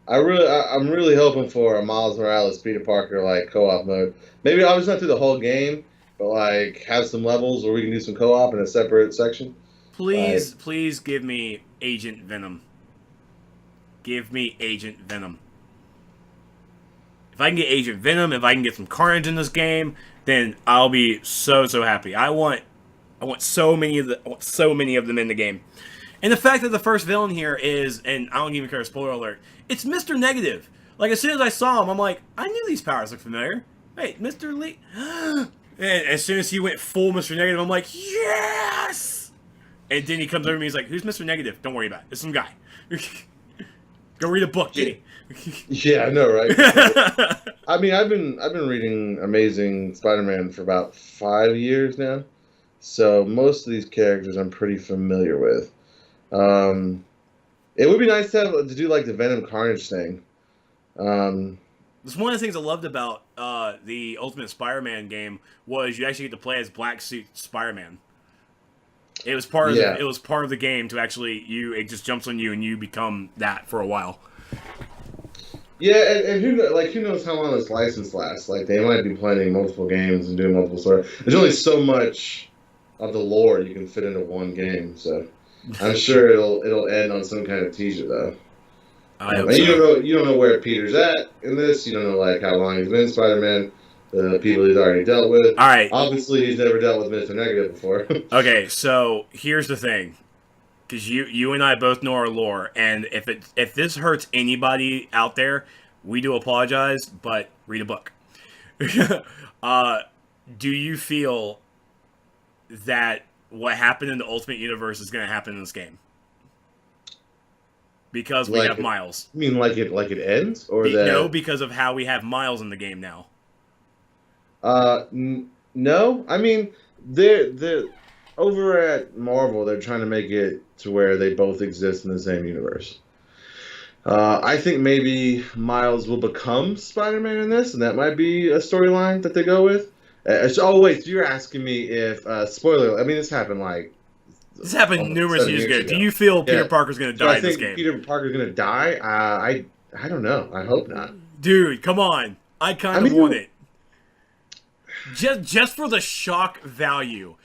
I'm really hoping for a Miles Morales Peter Parker like co-op mode. Maybe I was not through the whole game, but like have some levels where we can do some co-op in a separate section. Please give me Agent Venom. Give me Agent Venom. If I can get Agent Venom, if I can get some Carnage in this game, then I'll be so happy. I want so many of them in the game. And the fact that the first villain here is, and I don't even care, spoiler alert, it's Mr. Negative. Like, as soon as I saw him, I'm like, I knew these powers look familiar. Wait, Mr. Lee? And as soon as he went full Mr. Negative, I'm like, yes! And then he comes over to me, he's like, who's Mr. Negative? Don't worry about it. It's some guy. Go read a book, Jenny. Yeah, I know, right? I mean, I've been reading Amazing Spider-Man for about 5 years now, so most of these characters I'm pretty familiar with. It would be nice to do like the Venom Carnage thing. It's one of the things I loved about the Ultimate Spider-Man game was you actually get to play as Black Suit Spider-Man. It was part of the game to actually it just jumps on you and you become that for a while. Yeah, and who knows how long this license lasts? Like they might be playing multiple games and doing multiple stories. There's only so much of the lore you can fit into one game, so I'm sure it'll end on some kind of teaser though. You don't know where Peter's at in this. You don't know like how long he's been Spider-Man. The people he's already dealt with. All right. Obviously, he's never dealt with Mr. Negative before. Okay, so here's the thing, because you and I both know our lore, and if this hurts anybody out there, we do apologize. But read a book. Do you feel that what happened in the Ultimate Universe is going to happen in this game? Because we have Miles. You mean like it ends, or that? No, because of how we have Miles in the game now. No. I mean, they're over at Marvel. They're trying to make it to where they both exist in the same universe. I think maybe Miles will become Spider-Man in this, and that might be a storyline that they go with. So you're asking me if spoiler? I mean, this happened numerous years ago. Do you feel Peter Parker's going to die in this game? Peter Parker's going to die. I don't know. I hope not. Dude, come on. I kind of want it. Just for the shock value.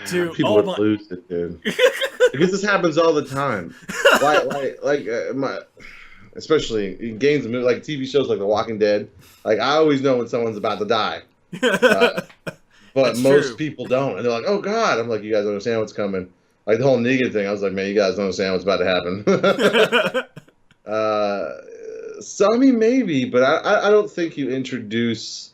To people would lose it, dude. Because this happens all the time. Especially in games and movies, like TV shows like The Walking Dead. Like, I always know when someone's about to die. But most people don't. And they're like, oh, God. I'm like, you guys understand what's coming. Like, the whole Negan thing, I was like, man, you guys don't understand what's about to happen. So, I mean, maybe. But I don't think you introduce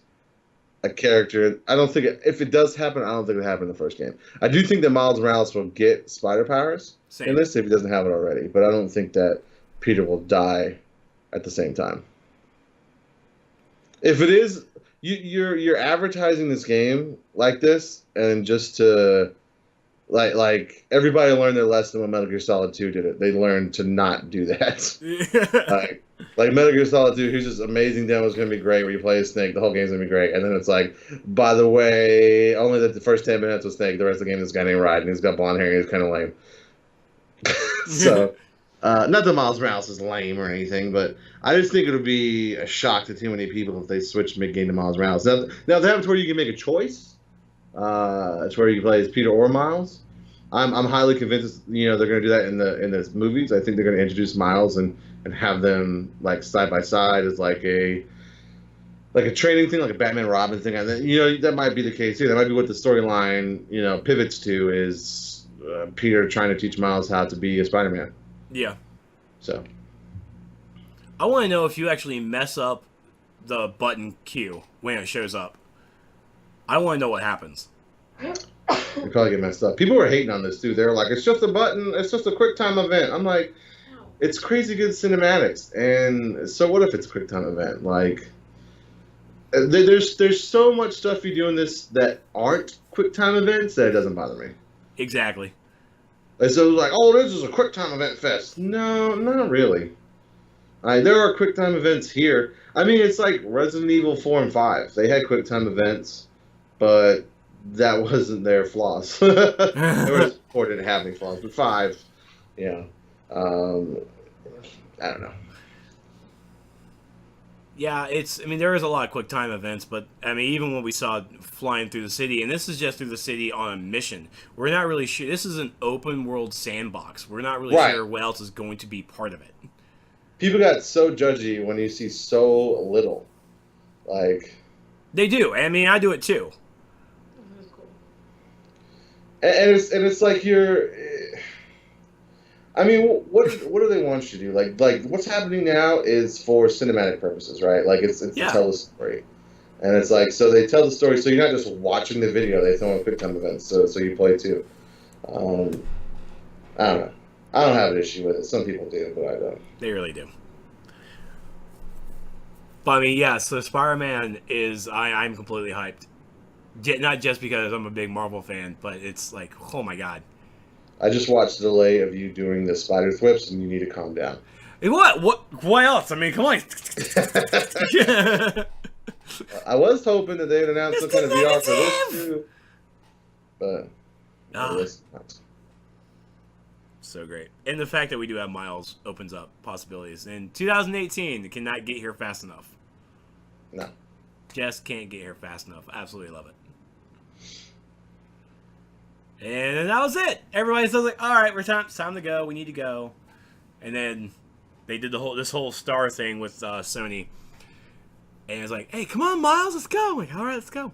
a character. I don't think if it does happen, I don't think it'll happen in the first game. I do think that Miles Morales will get spider powers in this if he doesn't have it already. But I don't think that Peter will die at the same time. If it is, you're advertising this game like this, and just to like everybody learned their lesson when Metal Gear Solid 2 did it. They learned to not do that. like Metal Gear Solid 2, here's this amazing demo is going to be great where you play as Snake, the whole game's going to be great, and then it's like, by the way, only the first 10 minutes was Snake, the rest of the game is this guy named Raiden, and he's got blonde hair and he's kind of lame. So. Not that Miles Morales is lame or anything, but I just think it would be a shock to too many people if they switch mid-game to Miles Morales. Now if that happens where you can make a choice, it's where you can play as Peter or Miles. I'm highly convinced, they're going to do that in the movies. I think they're going to introduce Miles and have them like side by side as like a training thing, like a Batman Robin thing. And then, that might be the case too. That might be what the storyline pivots to is Peter trying to teach Miles how to be a Spider-Man. Yeah. So. I want to know if you actually mess up the button Q when it shows up. I want to know what happens. You probably get messed up. People were hating on this too. They're like, it's just a button. It's just a QuickTime event. I'm like, it's crazy good cinematics. And so what if it's a QuickTime event? Like, there's so much stuff you do in this that aren't QuickTime events that it doesn't bother me. Exactly. And so it was like, oh, this is a QuickTime event fest. No, not really. There are QuickTime events here. I mean, it's like Resident Evil 4 and 5. They had QuickTime events, but that wasn't their flaws. 4 didn't have any flaws, but 5, I don't know. Yeah, there is a lot of QuickTime events, but, even when we saw flying through the city, and this is just through the city on a mission, we're not really sure. This is an open world sandbox. We're not really sure what else is going to be part of it. People got so judgy when you see so little. Like... They do. I do it too. That's cool. And it's like you're... what do they want you to do? Like what's happening now is for cinematic purposes, right? Like it's to tell the story, and it's like so they tell the story, so you're not just watching the video. They throw in QuickTime events, so you play too. I don't know. I don't have an issue with it. Some people do, but I don't. They really do. But so Spider-Man is I'm completely hyped. Not just because I'm a big Marvel fan, but it's like, oh my god. I just watched the delay of you doing the spider flips, and you need to calm down. What else? Come on. I was hoping that they'd announce some kind of VR for this too, but so great. And the fact that we do have Miles opens up possibilities. In 2018, it cannot get here fast enough. No. Just can't get here fast enough. Absolutely love it. And that was it. Everybody says like, all right, it's time to go. We need to go. And then they did this whole star thing with Sony. And it's like, hey, come on, Miles, let's go. I'm like, all right, let's go.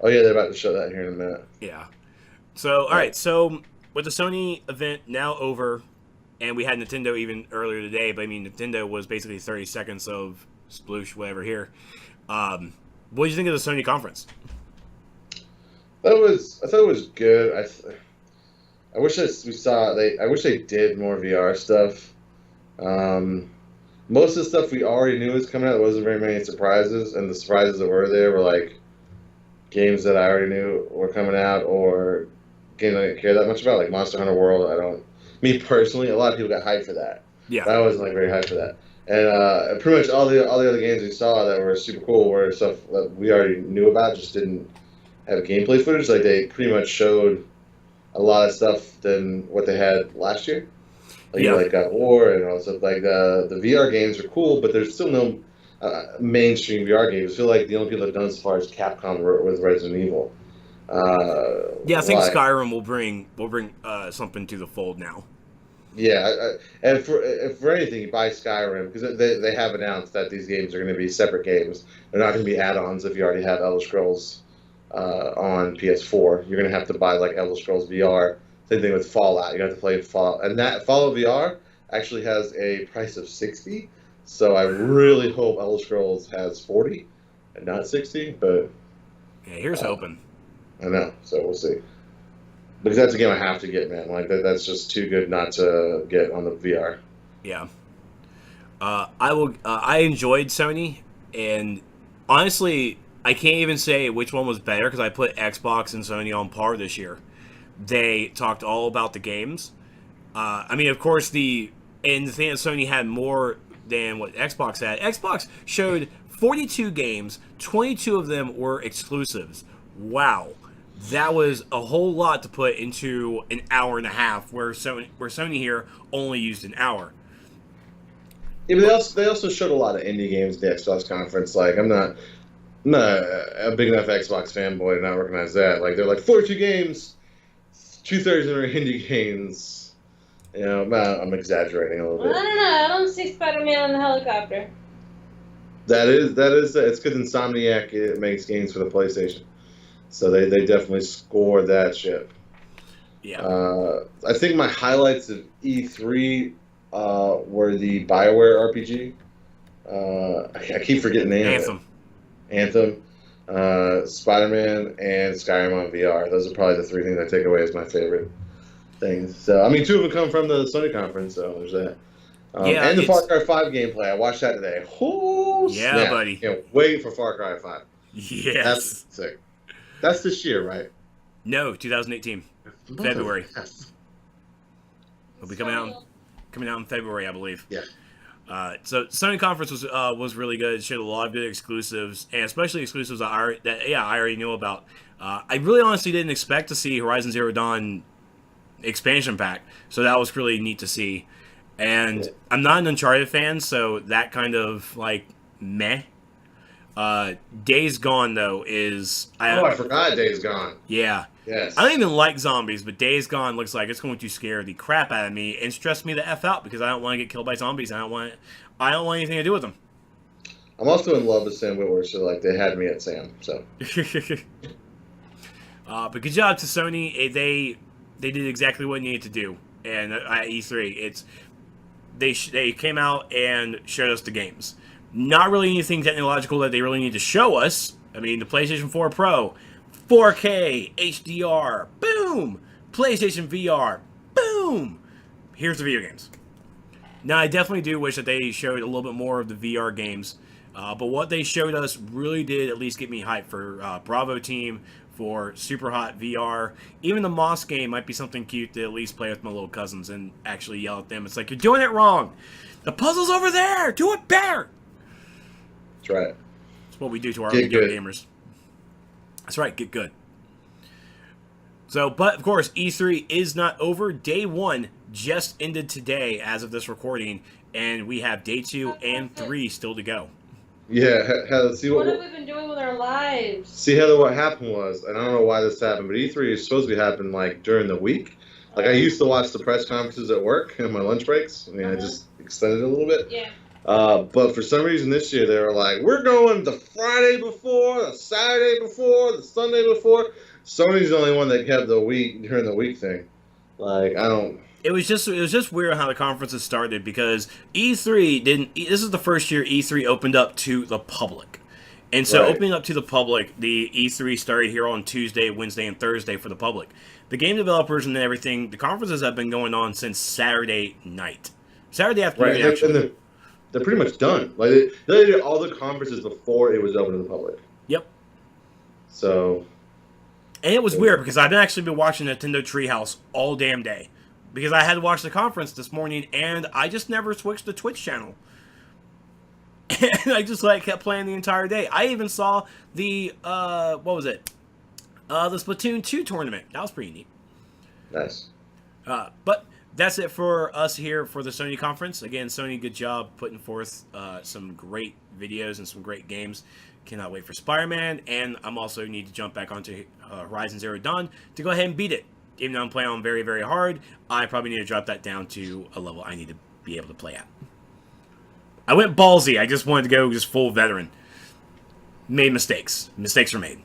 Oh, yeah, they're about to show that here in a minute. Yeah. So, all right. So, with the Sony event now over, and we had Nintendo even earlier today, but Nintendo was basically 30 seconds of sploosh, whatever here. What did you think of the Sony conference? I thought it was good. I wish I wish they did more VR stuff. Most of the stuff we already knew was coming out. There wasn't very many surprises, and the surprises that were there were like games that I already knew were coming out, or games I didn't care that much about, like Monster Hunter World. Me personally, a lot of people got hyped for that. Yeah. But I wasn't very hyped for that. And pretty much all the other games we saw that were super cool were stuff that we already knew about, just didn't have gameplay footage. Like they pretty much showed a lot of stuff than what they had last year. like God of War and also like the VR games are cool, but there's still no mainstream VR games. I feel like the only people that have done it so far is Capcom with Resident Evil. I think Skyrim will bring something to the fold now. Yeah, and for anything, you buy Skyrim because they have announced that these games are going to be separate games. They're not going to be add-ons if you already have Elder Scrolls on PS4. You're going to have to buy like Elder Scrolls VR. Same thing with Fallout. You have to play Fallout, and that Fallout VR actually has a price of $60. So I really hope Elder Scrolls has $40 and not $60. But yeah, here's hoping. I know. So we'll see. Because that's a game I have to get, man. Like that's just too good not to get on the VR. Yeah. I enjoyed Sony, and honestly, I can't even say which one was better because I put Xbox and Sony on par this year. They talked all about the games. I mean, of course, the thing that Sony had more than what Xbox had. Xbox showed 42 games. 22 of them were exclusives. Wow. That was a whole lot to put into an hour and a half, where Sony here only used an hour. Yeah, but they also showed a lot of indie games at the Xbox conference. Like I'm not a big enough Xbox fanboy to not recognize that. Like they're like 42 games, 2/3 of them are indie games. You know, I'm exaggerating a little bit. I don't know. I don't see Spider-Man on the helicopter. That is it's because Insomniac makes games for the PlayStation. So they definitely score that ship. Yeah. I think my highlights of E3 were the BioWare RPG. I keep forgetting the name of it. Anthem, Spider-Man, and Skyrim on VR. Those are probably the three things I take away as my favorite things. So I mean, two of them come from the Sony conference, so there's that. And the Far Cry 5 gameplay. I watched that today. Oh, yeah, snap. buddy. Can't wait for Far Cry 5. Yes. That's sick. That's this year, right? No, 2018. February. Yes. It'll be coming out in February, I believe. Yeah. So Sony conference was really good. It showed a lot of good exclusives, and especially exclusives I already knew about. I really honestly didn't expect to see Horizon Zero Dawn expansion pack, so that was really neat to see. And I'm not an Uncharted fan, so that kind of like meh. Days Gone though is I forgot Days Gone. Yeah. Yes. I don't even like zombies, but Days Gone looks like it's going to scare the crap out of me and stress me the F out because I don't want to get killed by zombies. I don't want anything to do with them. I'm also in love with Sam Witwer, so like they had me at Sam. So. But good job to Sony. They did exactly what they needed to do, and at E3, they came out and showed us the games. Not really anything technological that they really need to show us. I mean, the PlayStation 4 Pro, 4K, HDR, boom! PlayStation VR, boom! Here's the video games. Now, I definitely do wish that they showed a little bit more of the VR games, but what they showed us really did at least get me hyped for Bravo Team, for Super Hot VR. Even the Moss game might be something cute to at least play with my little cousins and actually yell at them. It's like, you're doing it wrong! The puzzle's over there! Do it better! That's right. That's what we do to our young gamers. That's right, get good. So, but of course, E3 is not over. Day 1 just ended today as of this recording, and we have Day 2 and 3 still to go. Yeah, Heather, what have we been doing with our lives? See, Heather, what happened was, and I don't know why this happened, but E3 is supposed to be happening like during the week. Like I used to watch the press conferences at work in my lunch breaks. I mean, I just extended it a little bit. Yeah. But for some reason this year they were like, we're going the Friday before, the Saturday before, the Sunday before. Sony's the only one that kept the week during the week thing. Like I don't. It was just weird how the conferences started because E3 didn't. This is the first year E3 opened up to the public, and so opening up to the public, the E3 started here on Tuesday, Wednesday, and Thursday for the public. The game developers and everything, the conferences have been going on since Saturday night, Saturday afternoon. Right, and they're pretty much done. Like they did all the conferences before it was open to the public. Yep. So. And it was weird because I've actually been watching Nintendo Treehouse all damn day. Because I had to watch the conference this morning and I just never switched the Twitch channel. And I just kept playing the entire day. I even saw the, what was it? The Splatoon 2 tournament. That was pretty neat. Nice. But that's it for us here for the Sony conference. Again, Sony, good job putting forth some great videos and some great games. Cannot wait for Spider-Man, and I'm also need to jump back onto Horizon Zero Dawn to go ahead and beat it. Even though I'm playing on very, very hard, I probably need to drop that down to a level I need to be able to play at. I went ballsy. I just wanted to go just full veteran. Made mistakes. Mistakes are made.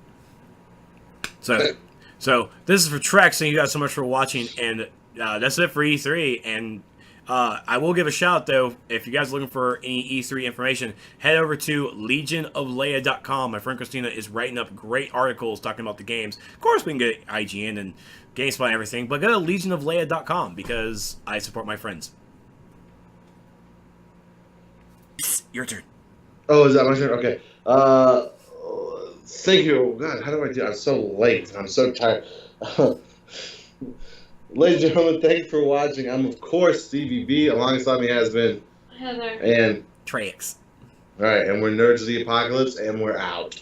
So this is for Trex, and you guys so much for watching, and that's it for E3, and I will give a shout, though, if you guys are looking for any E3 information, head over to legionofleia.com. My friend Christina is writing up great articles talking about the games. Of course, we can get IGN and GameSpot and everything, but go to legionofleia.com because I support my friends. Your turn. Oh, is that my turn? Okay. Thank you. God, how do I do? I'm so late. I'm so tired. Ladies and gentlemen, thank you for watching. I'm, of course, Stevie B. Alongside me has been Heather. And Trex. All right, and we're Nerds of the Apocalypse, and we're out.